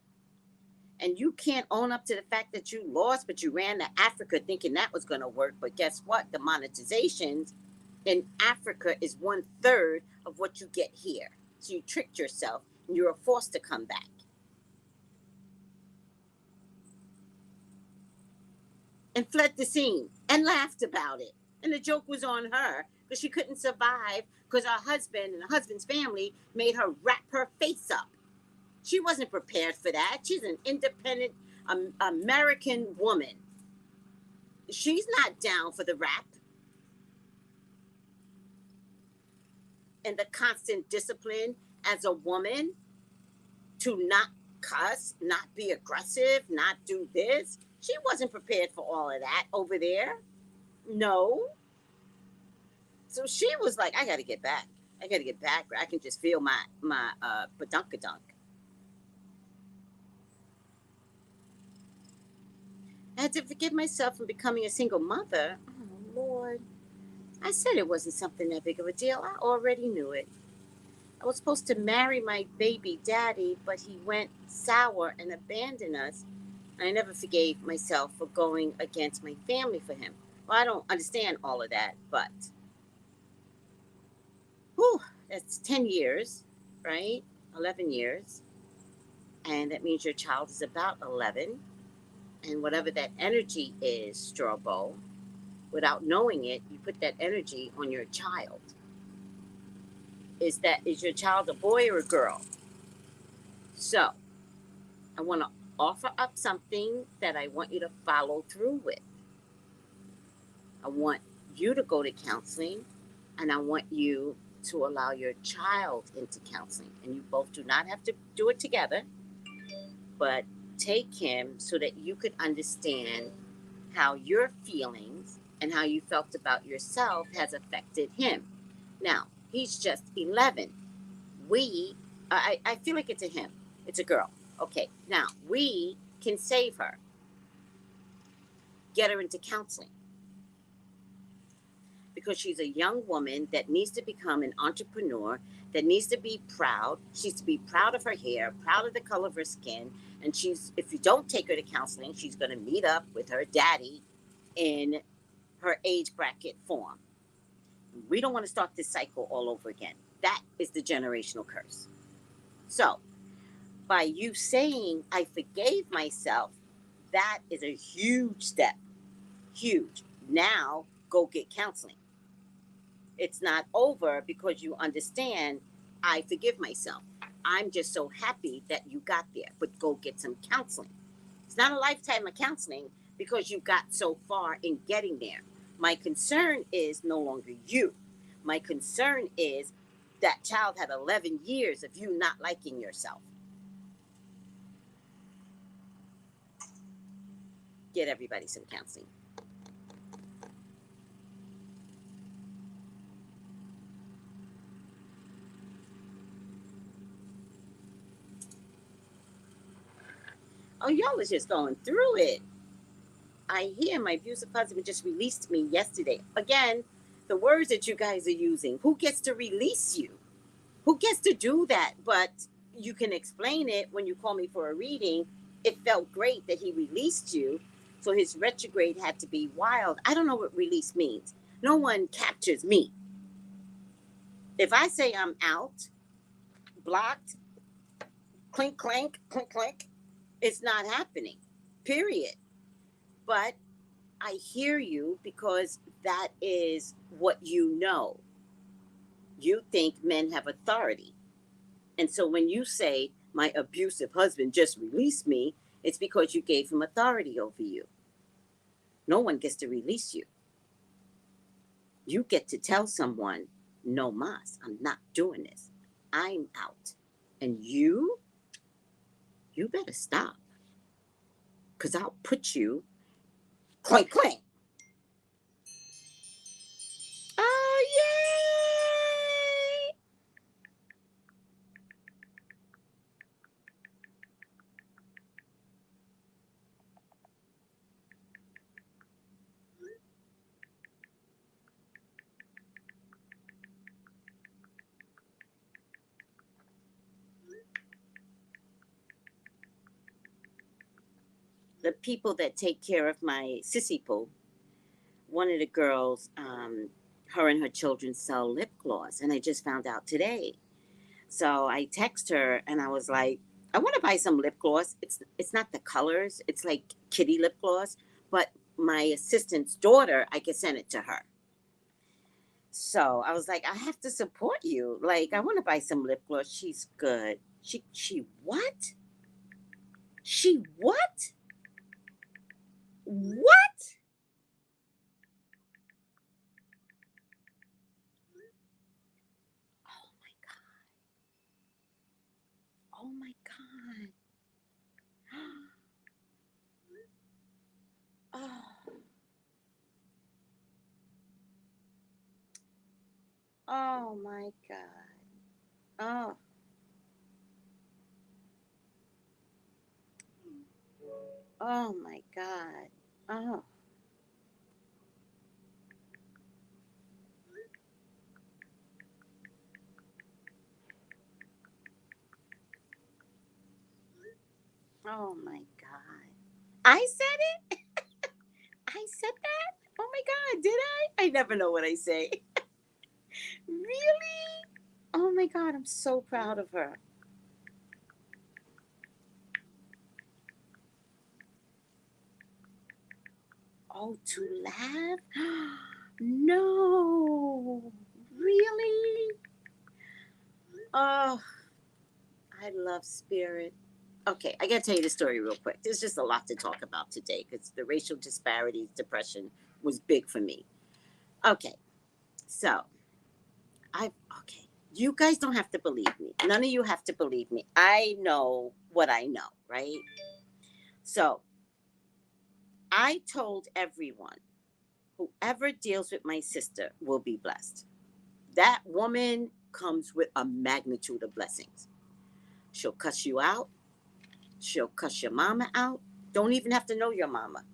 and you can't own up to the fact that you lost, but you ran to Africa thinking that was going to work. But guess what? The monetizations in Africa is 1/3 of what you get here. So you tricked yourself and you were forced to come back and fled the scene and laughed about it. And the joke was on her because she couldn't survive because her husband and her husband's family made her wrap her face up. She wasn't prepared for that. She's an independent American woman. She's not down for the rap and the constant discipline as a woman to not cuss, not be aggressive, not do this. She wasn't prepared for all of that over there. No. So she was like, I got to get back. I got to get back where I can just feel my badunkadunk. I had to forgive myself for becoming a single mother. Oh, Lord. I said it wasn't something that big of a deal. I already knew it. I was supposed to marry my baby daddy, but he went sour and abandoned us. I never forgave myself for going against my family for him. Well, I don't understand all of that, but whew, that's 10 years, right? 11 years. And that means your child is about 11. And whatever that energy is, Strawbo, without knowing it, you put that energy on your child. Is your child a boy or a girl? So I want to offer up something that I want you to follow through with. I want you to go to counseling, and I want you to allow your child into counseling. And you both do not have to do it together, but take him so that you could understand how your feelings and how you felt about yourself has affected him. Now, he's just 11. I feel like it's a him. It's a girl. Okay, now we can save her, get her into counseling because she's a young woman that needs to become an entrepreneur, that needs to be proud. She needs to be proud of her hair, proud of the color of her skin. And if you don't take her to counseling, she's going to meet up with her daddy in her age bracket form. We don't want to start this cycle all over again. That is the generational curse. So, by you saying, I forgave myself, that is a huge step. Huge. Now, go get counseling. It's not over because you understand, I forgive myself. I'm just so happy that you got there, but go get some counseling. It's not a lifetime of counseling because you got so far in getting there. My concern is no longer you. My concern is that child had 11 years of you not liking yourself. Get everybody some counseling. Oh, y'all was just going through it. I hear my abusive husband just released me yesterday. Again, the words that you guys are using. Who gets to release you? Who gets to do that? But you can explain it when you call me for a reading. It felt great that he released you. So his retrograde had to be wild. I don't know what release means. No one captures me. If I say I'm out, blocked, clink, clank, clink, clink, it's not happening, period. But I hear you because that is what you know. You think men have authority. And so when you say, my abusive husband just released me, it's because you gave him authority over you. No one gets to release you. You get to tell someone, no mas, I'm not doing this. I'm out. And you better stop. Because I'll put you clink, clink. Oh, yay! The people that take care of my sissy poo, one of the girls, her and her children sell lip gloss, and I just found out today. So I text her and I was like, I want to buy some lip gloss. It's not the colors, it's like kitty lip gloss, but my assistant's daughter, I could send it to her. So I was like, I have to support you. Like, I want to buy some lip gloss. She's good. She what? She what? What? Oh my god. Oh my god. Oh. Oh my god. Oh. Oh my god. Oh. Oh my god. I said it? I said that? Oh my god, did I? I never know what I say. Really? Oh my god, I'm so proud of her. Oh, to laugh? No. Really? Oh, I love spirit. Okay, I gotta tell you the story real quick. There's just a lot to talk about today because the racial disparities, depression was big for me. Okay, so I okay. You guys don't have to believe me. None of you have to believe me. I know what I know, right? So I told everyone, whoever deals with my sister will be blessed. That woman comes with a magnitude of blessings. She'll cuss you out. She'll cuss your mama out. Don't even have to know your mama.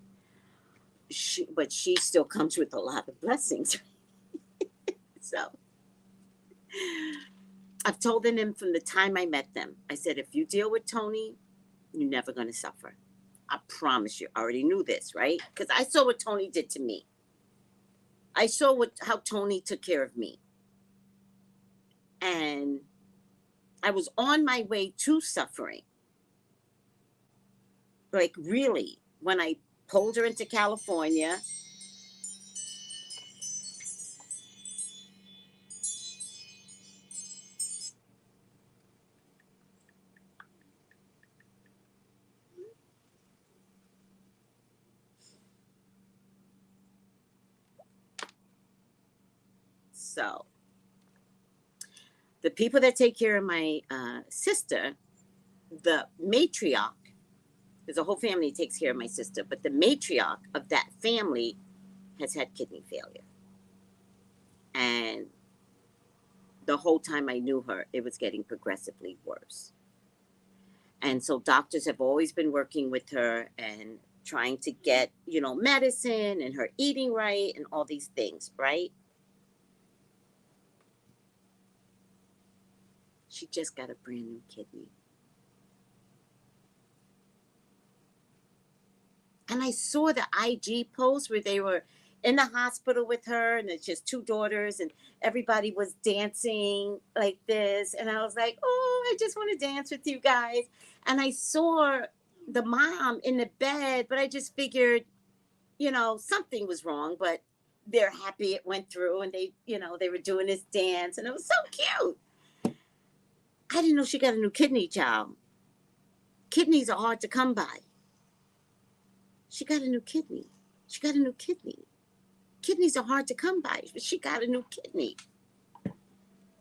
But she still comes with a lot of blessings. So I've told them from the time I met them. I said, if you deal with Tony, you're never going to suffer. I promise you. I already knew this, right? Because I saw what Tony did to me. I saw how Tony took care of me. And I was on my way to suffering. Like, really, when I pulled her into California. So the people that take care of my sister, the matriarch, there's a whole family that takes care of my sister, but the matriarch of that family has had kidney failure. And the whole time I knew her, it was getting progressively worse. And so doctors have always been working with her and trying to get, medicine and her eating right and all these things, right? She just got a brand new kidney. And I saw the IG post where they were in the hospital with her, and it's just two daughters, and everybody was dancing like this. And I was like, oh, I just want to dance with you guys. And I saw the mom in the bed, but I just figured, something was wrong, but they're happy it went through, and they were doing this dance, and it was so cute. I didn't know she got a new kidney, child. Kidneys are hard to come by. She got a new kidney. She got a new kidney. Kidneys are hard to come by, but she got a new kidney.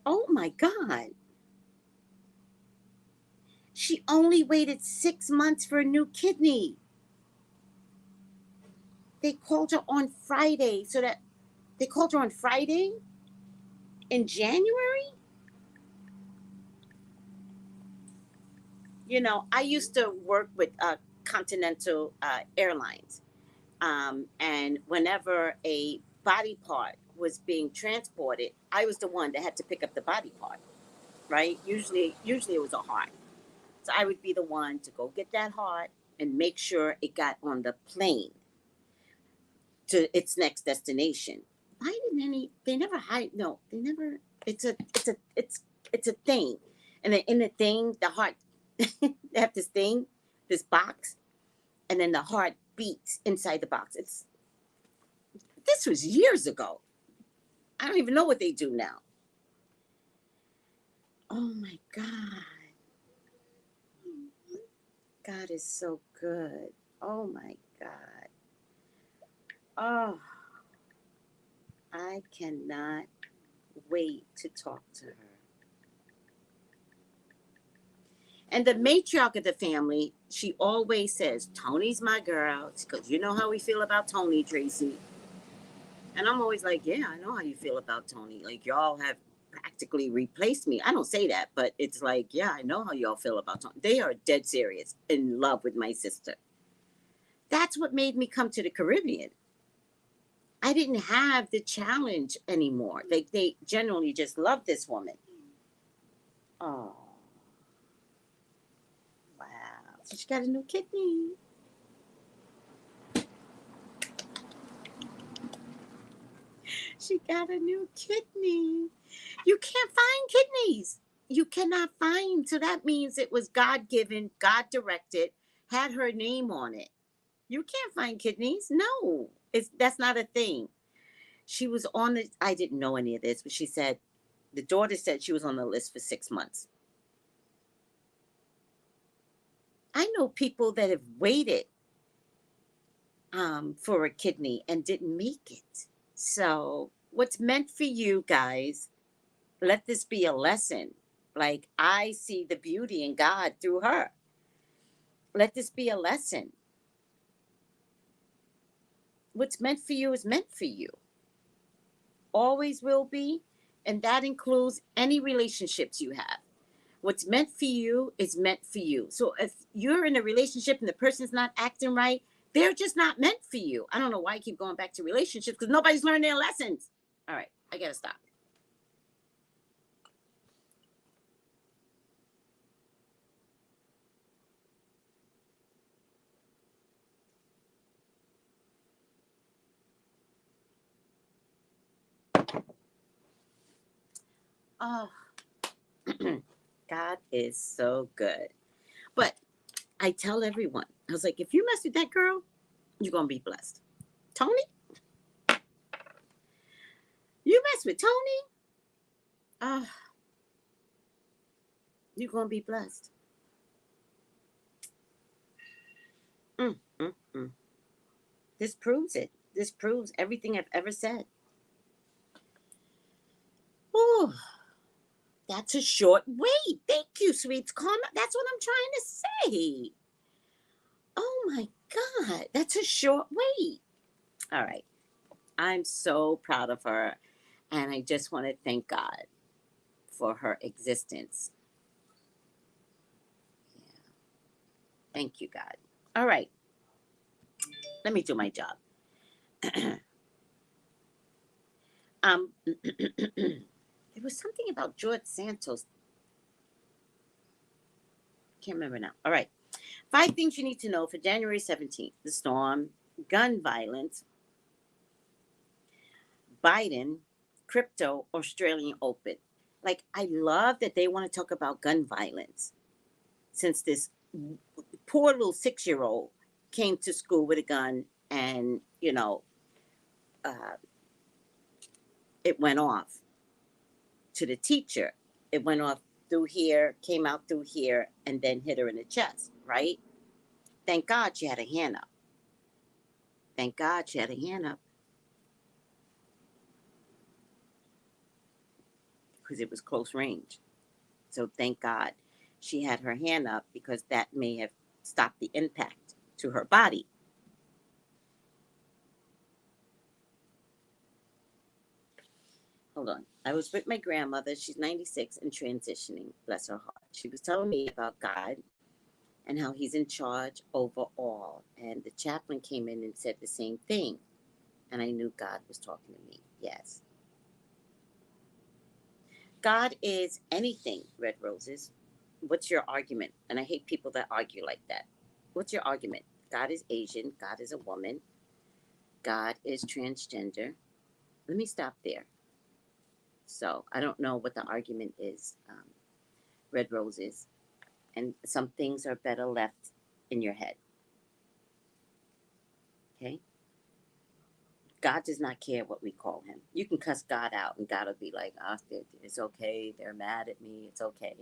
Oh my God. She only waited 6 months for a new kidney. They called her on Friday, they called her on Friday in January. I used to work with Continental Airlines. And whenever a body part was being transported, I was the one that had to pick up the body part, right? Usually it was a heart. So I would be the one to go get that heart and make sure it got on the plane to its next destination. Why didn't they never hide? No, they never. It's a thing. And then in the thing, the heart, they have this box, and then the heart beats inside the box. This was years ago. I don't even know what they do now. Oh my God. God is so good. Oh my God. Oh, I cannot wait to talk to her. And the matriarch of the family, she always says, Tony's my girl. Because you know how we feel about Tony, Tracy. And I'm always like, yeah, I know how you feel about Tony. Like, y'all have practically replaced me. I don't say that, but it's like, yeah, I know how y'all feel about Tony. They are dead serious, in love with my sister. That's what made me come to the Caribbean. I didn't have the challenge anymore. Like, they generally just love this woman. Oh, wow. So she got a new kidney. She got a new kidney. You can't find kidneys. You cannot find. So that means it was God given, God directed, had her name on it. You can't find kidneys. No, that's not a thing. She was on the. I didn't know any of this, but she said the daughter said she was on the list for 6 months. I know people that have waited for a kidney and didn't make it. So what's meant for you guys, let this be a lesson. Like, I see the beauty in God through her. Let this be a lesson. What's meant for you is meant for you. Always will be. And that includes any relationships you have. What's meant for you is meant for you. So if you're in a relationship and the person's not acting right, they're just not meant for you. I don't know why I keep going back to relationships, because nobody's learned their lessons. All right, I gotta stop. Oh, God is so good. But I tell everyone, I was like, if you mess with that girl, you're gonna be blessed. Tony, you mess with Tony, uh, you're gonna be blessed. Mm, mm, mm. This proves it. This proves everything I've ever said. Oh, that's a short wait. Thank you, sweets. That's what I'm trying to say. Oh my God, that's a short wait. All right. I'm so proud of her. And I just want to thank God for her existence. Yeah. Thank you, God. All right. Let me do my job. There was something about George Santos. Can't remember now. All right. 5 things you need to know for January 17th. The storm, gun violence, Biden, crypto, Australian Open. Like, I love that they want to talk about gun violence since this poor little 6-year-old came to school with a gun and, uh, it went off to the teacher. It went off through here, came out through here, and then hit her in the chest, right? Thank God she had a hand up. Thank God she had a hand up because it was close range. So thank God she had her hand up because that may have stopped the impact to her body. Hold on. I was with my grandmother. She's 96 and transitioning. Bless her heart. She was telling me about God and how he's in charge over all. And the chaplain came in and said the same thing. And I knew God was talking to me. Yes. God is anything, Red Roses. What's your argument? And I hate people that argue like that. What's your argument? God is Asian. God is a woman. God is transgender. Let me stop there. So I don't know what the argument is, Red Roses. And some things are better left in your head. Okay? God does not care what we call him. You can cuss God out and God will be like, oh, it's okay. They're mad at me. It's okay.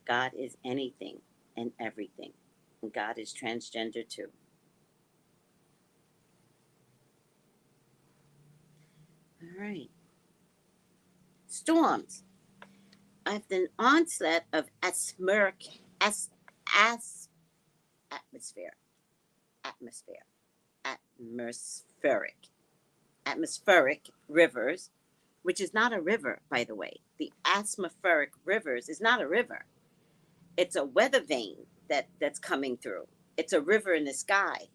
God is anything and everything. And God is transgender too. All right. Storms. After an onslaught of atmosphere, atmospheric rivers, which is not a river, by the way. The atmospheric rivers is not a river. It's a weather vane that's coming through. It's a river in the sky.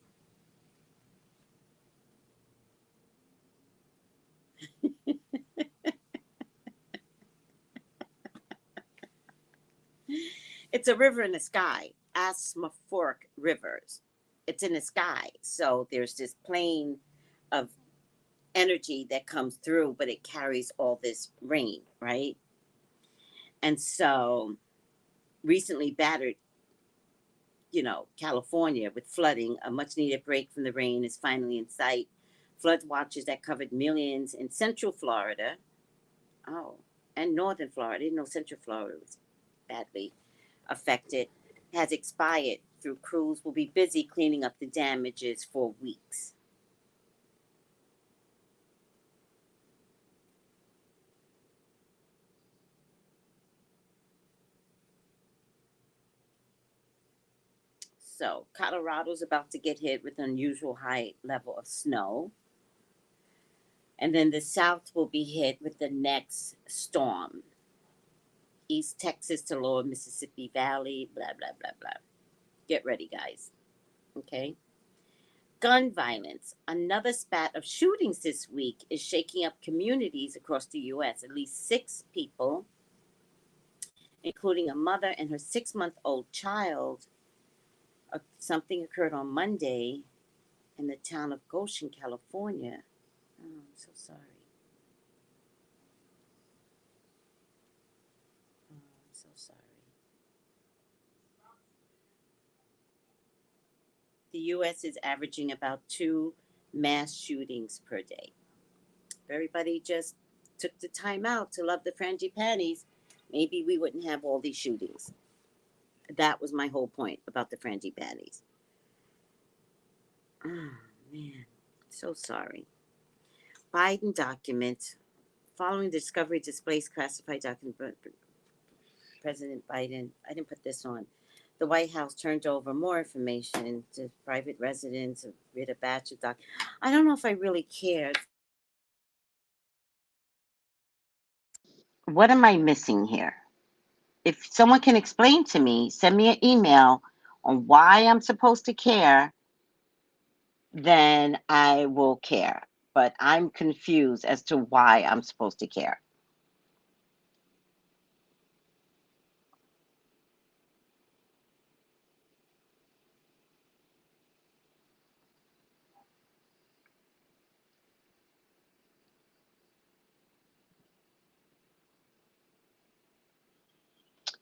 It's a river in the sky. Atmospheric rivers. It's in the sky. So there's this plane of energy that comes through, but it carries all this rain, right? And so recently battered, California with flooding. A much needed break from the rain is finally in sight. Flood watches that covered millions in central Florida. Oh, and northern Florida. I didn't know central Florida was badly affected. Has expired. Through crews will be busy cleaning up the damages for weeks. So Colorado's about to get hit with an unusual high level of snow. And then the South will be hit with the next storm. East Texas to lower Mississippi Valley, blah, blah, blah, blah. Get ready, guys. Okay. Gun violence. Another spat of shootings this week is shaking up communities across the U.S. At least 6 people, including a mother and her 6-month-old child. Something occurred on Monday in the town of Goshen, California. Oh, I'm so sorry. Oh, I'm so sorry. The U.S. is averaging about 2 mass shootings per day. If everybody just took the time out to love the frangipanis, maybe we wouldn't have all these shootings. That was my whole point about the frangipanis. Oh, man. So sorry. Biden document. Following the discovery displays classified document, President Biden, I didn't put this on. The White House turned over more information to private residents, read a batch of I don't know if I really cared. What am I missing here? If someone can explain to me, send me an email on why I'm supposed to care, then I will care. But I'm confused as to why I'm supposed to care.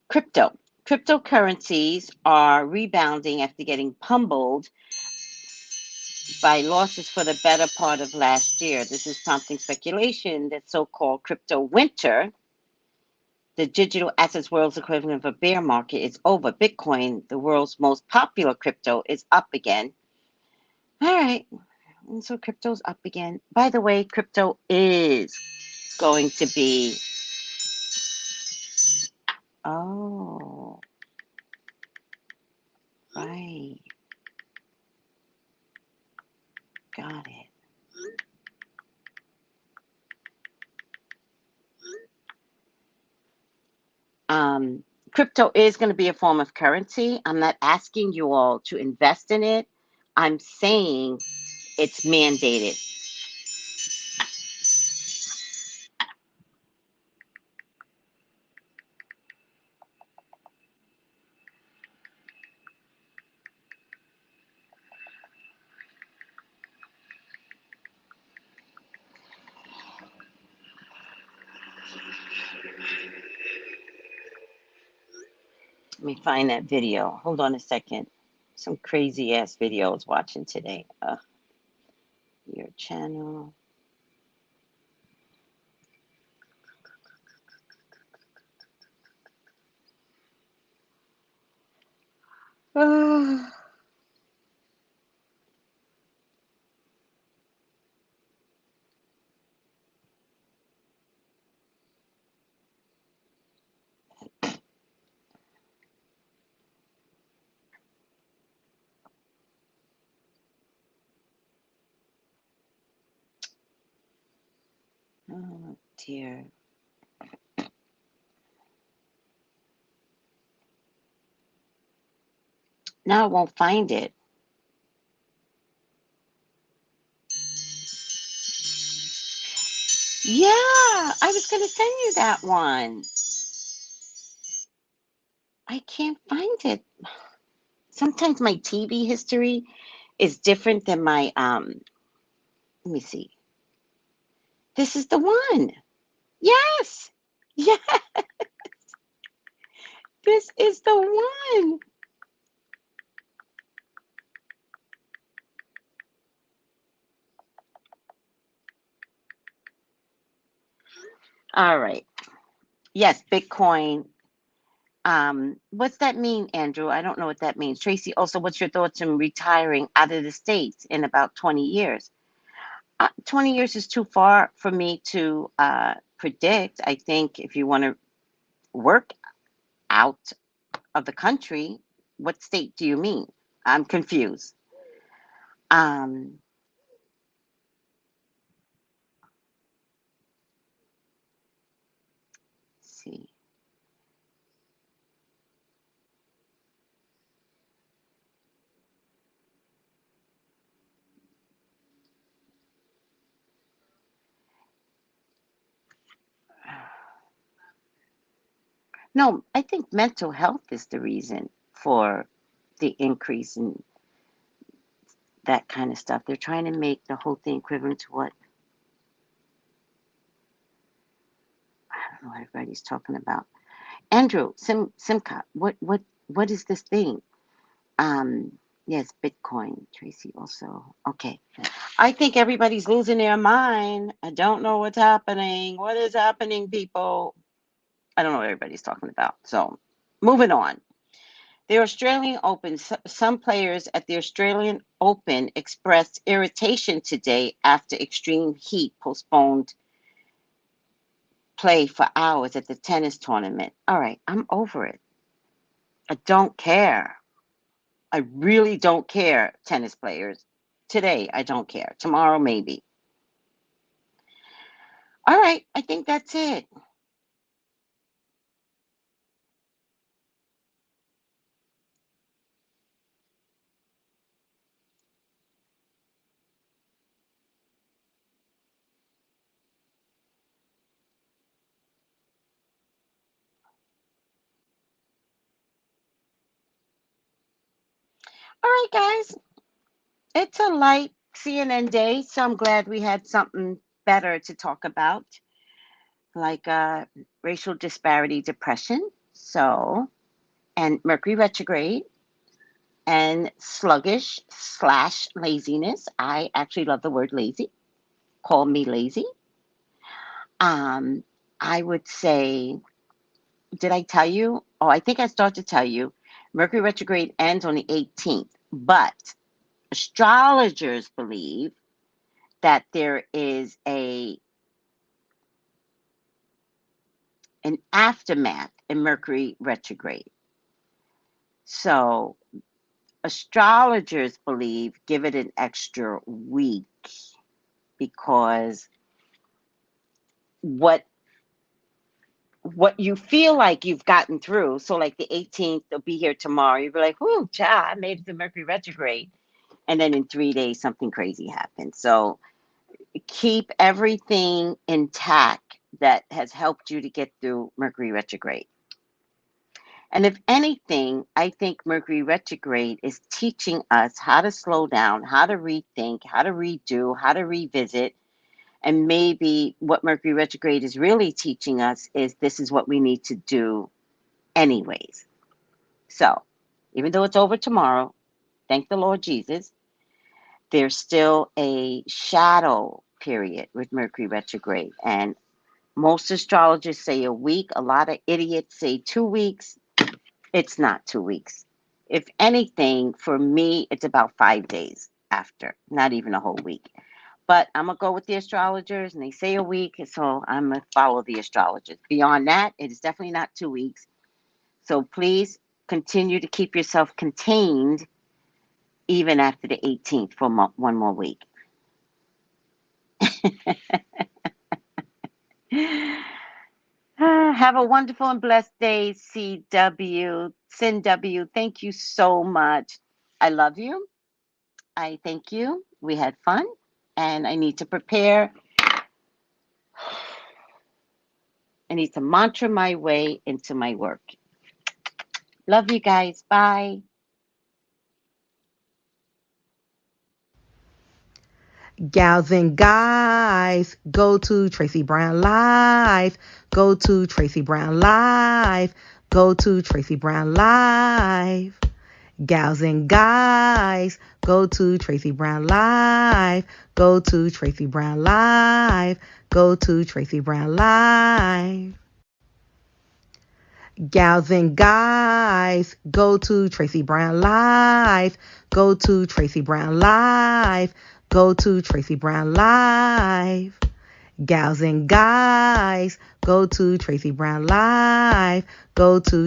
Crypto. Cryptocurrencies are rebounding after getting pummeled by losses for the better part of last year. This is prompting speculation that so-called crypto winter, the digital assets world's equivalent of a bear market, is over. Bitcoin, the world's most popular crypto, is up again. All right. And so crypto's up again. By the way, crypto is going to be. Oh, right. Got it. Crypto is going to be a form of currency. I'm not asking you all to invest in it. I'm saying it's mandated. Let me find that video. Hold on a second. Some crazy ass video I was watching today. Your channel. Oh dear. Now I won't find it. Yeah, I was going to send you that one. I can't find it. Sometimes my TV history is different than my let me see. This is the one. Yes. Yeah, this is the one. All right. Yes, Bitcoin. What's that mean, Andrew? I don't know what that means. Tracy, also, what's your thoughts on retiring out of the States in about 20 years? 20 years is too far for me to predict. I think if you want to work out of the country, what state do you mean? I'm confused. Um, let's see. No, I think mental health is the reason for the increase in that kind of stuff. They're trying to make the whole thing equivalent to what I don't know what everybody's talking about. Andrew, Simca, what is this thing? Um, yes, Bitcoin, Tracy also. Okay. I think everybody's losing their mind. I don't know what's happening. What is happening, people? I don't know what everybody's talking about. So, moving on. The Australian Open, some players at the Australian Open expressed irritation today after extreme heat postponed play for hours at the tennis tournament. All right, I'm over it. I don't care. I really don't care, tennis players. Today, I don't care. Tomorrow, maybe. All right, I think that's it. All right, guys. It's a light CNN day, so I'm glad we had something better to talk about, like racial disparity, depression, so, and Mercury retrograde, and sluggish slash laziness. I actually love the word lazy. Call me lazy. Um, I would say, did I tell you? Oh, I think I started to tell you. Mercury retrograde ends on the 18th, but astrologers believe that there is an aftermath in Mercury retrograde. So astrologers believe give it an extra week because what you feel like you've gotten through. So like the 18th, they'll be here tomorrow. You'll be like, whoo, child, I made it to Mercury retrograde. And then in 3 days, something crazy happens. So keep everything intact that has helped you to get through Mercury retrograde. And if anything, I think Mercury retrograde is teaching us how to slow down, how to rethink, how to redo, how to revisit. And maybe what Mercury retrograde is really teaching us is this is what we need to do anyways. So, even though it's over tomorrow, thank the Lord Jesus, there's still a shadow period with Mercury retrograde. And most astrologers say a week. A lot of idiots say 2 weeks. It's not 2 weeks. If anything, for me, it's about 5 days after, not even a whole week. But I'm going to go with the astrologers, and they say a week, so I'm going to follow the astrologers. Beyond that, it is definitely not 2 weeks. So please continue to keep yourself contained even after the 18th for one more week. Have a wonderful and blessed day, CW. SinW, thank you so much. I love you. I thank you. We had fun, and I need to prepare. I need to mantra my way into my work. Love you guys. Bye. Gals and guys, go to Tracey Brown Live. Go to Tracey Brown Live. Go to Tracey Brown Live. Gals and guys, go to Tracey Brown Live. Go to Tracey Brown Live. Go to Tracey Brown Live. Gals and guys, go to Tracey Brown Live. Go to Tracey Brown Live. Go to Tracey Brown Live. Gals and guys, go to Tracey Brown Live. Go to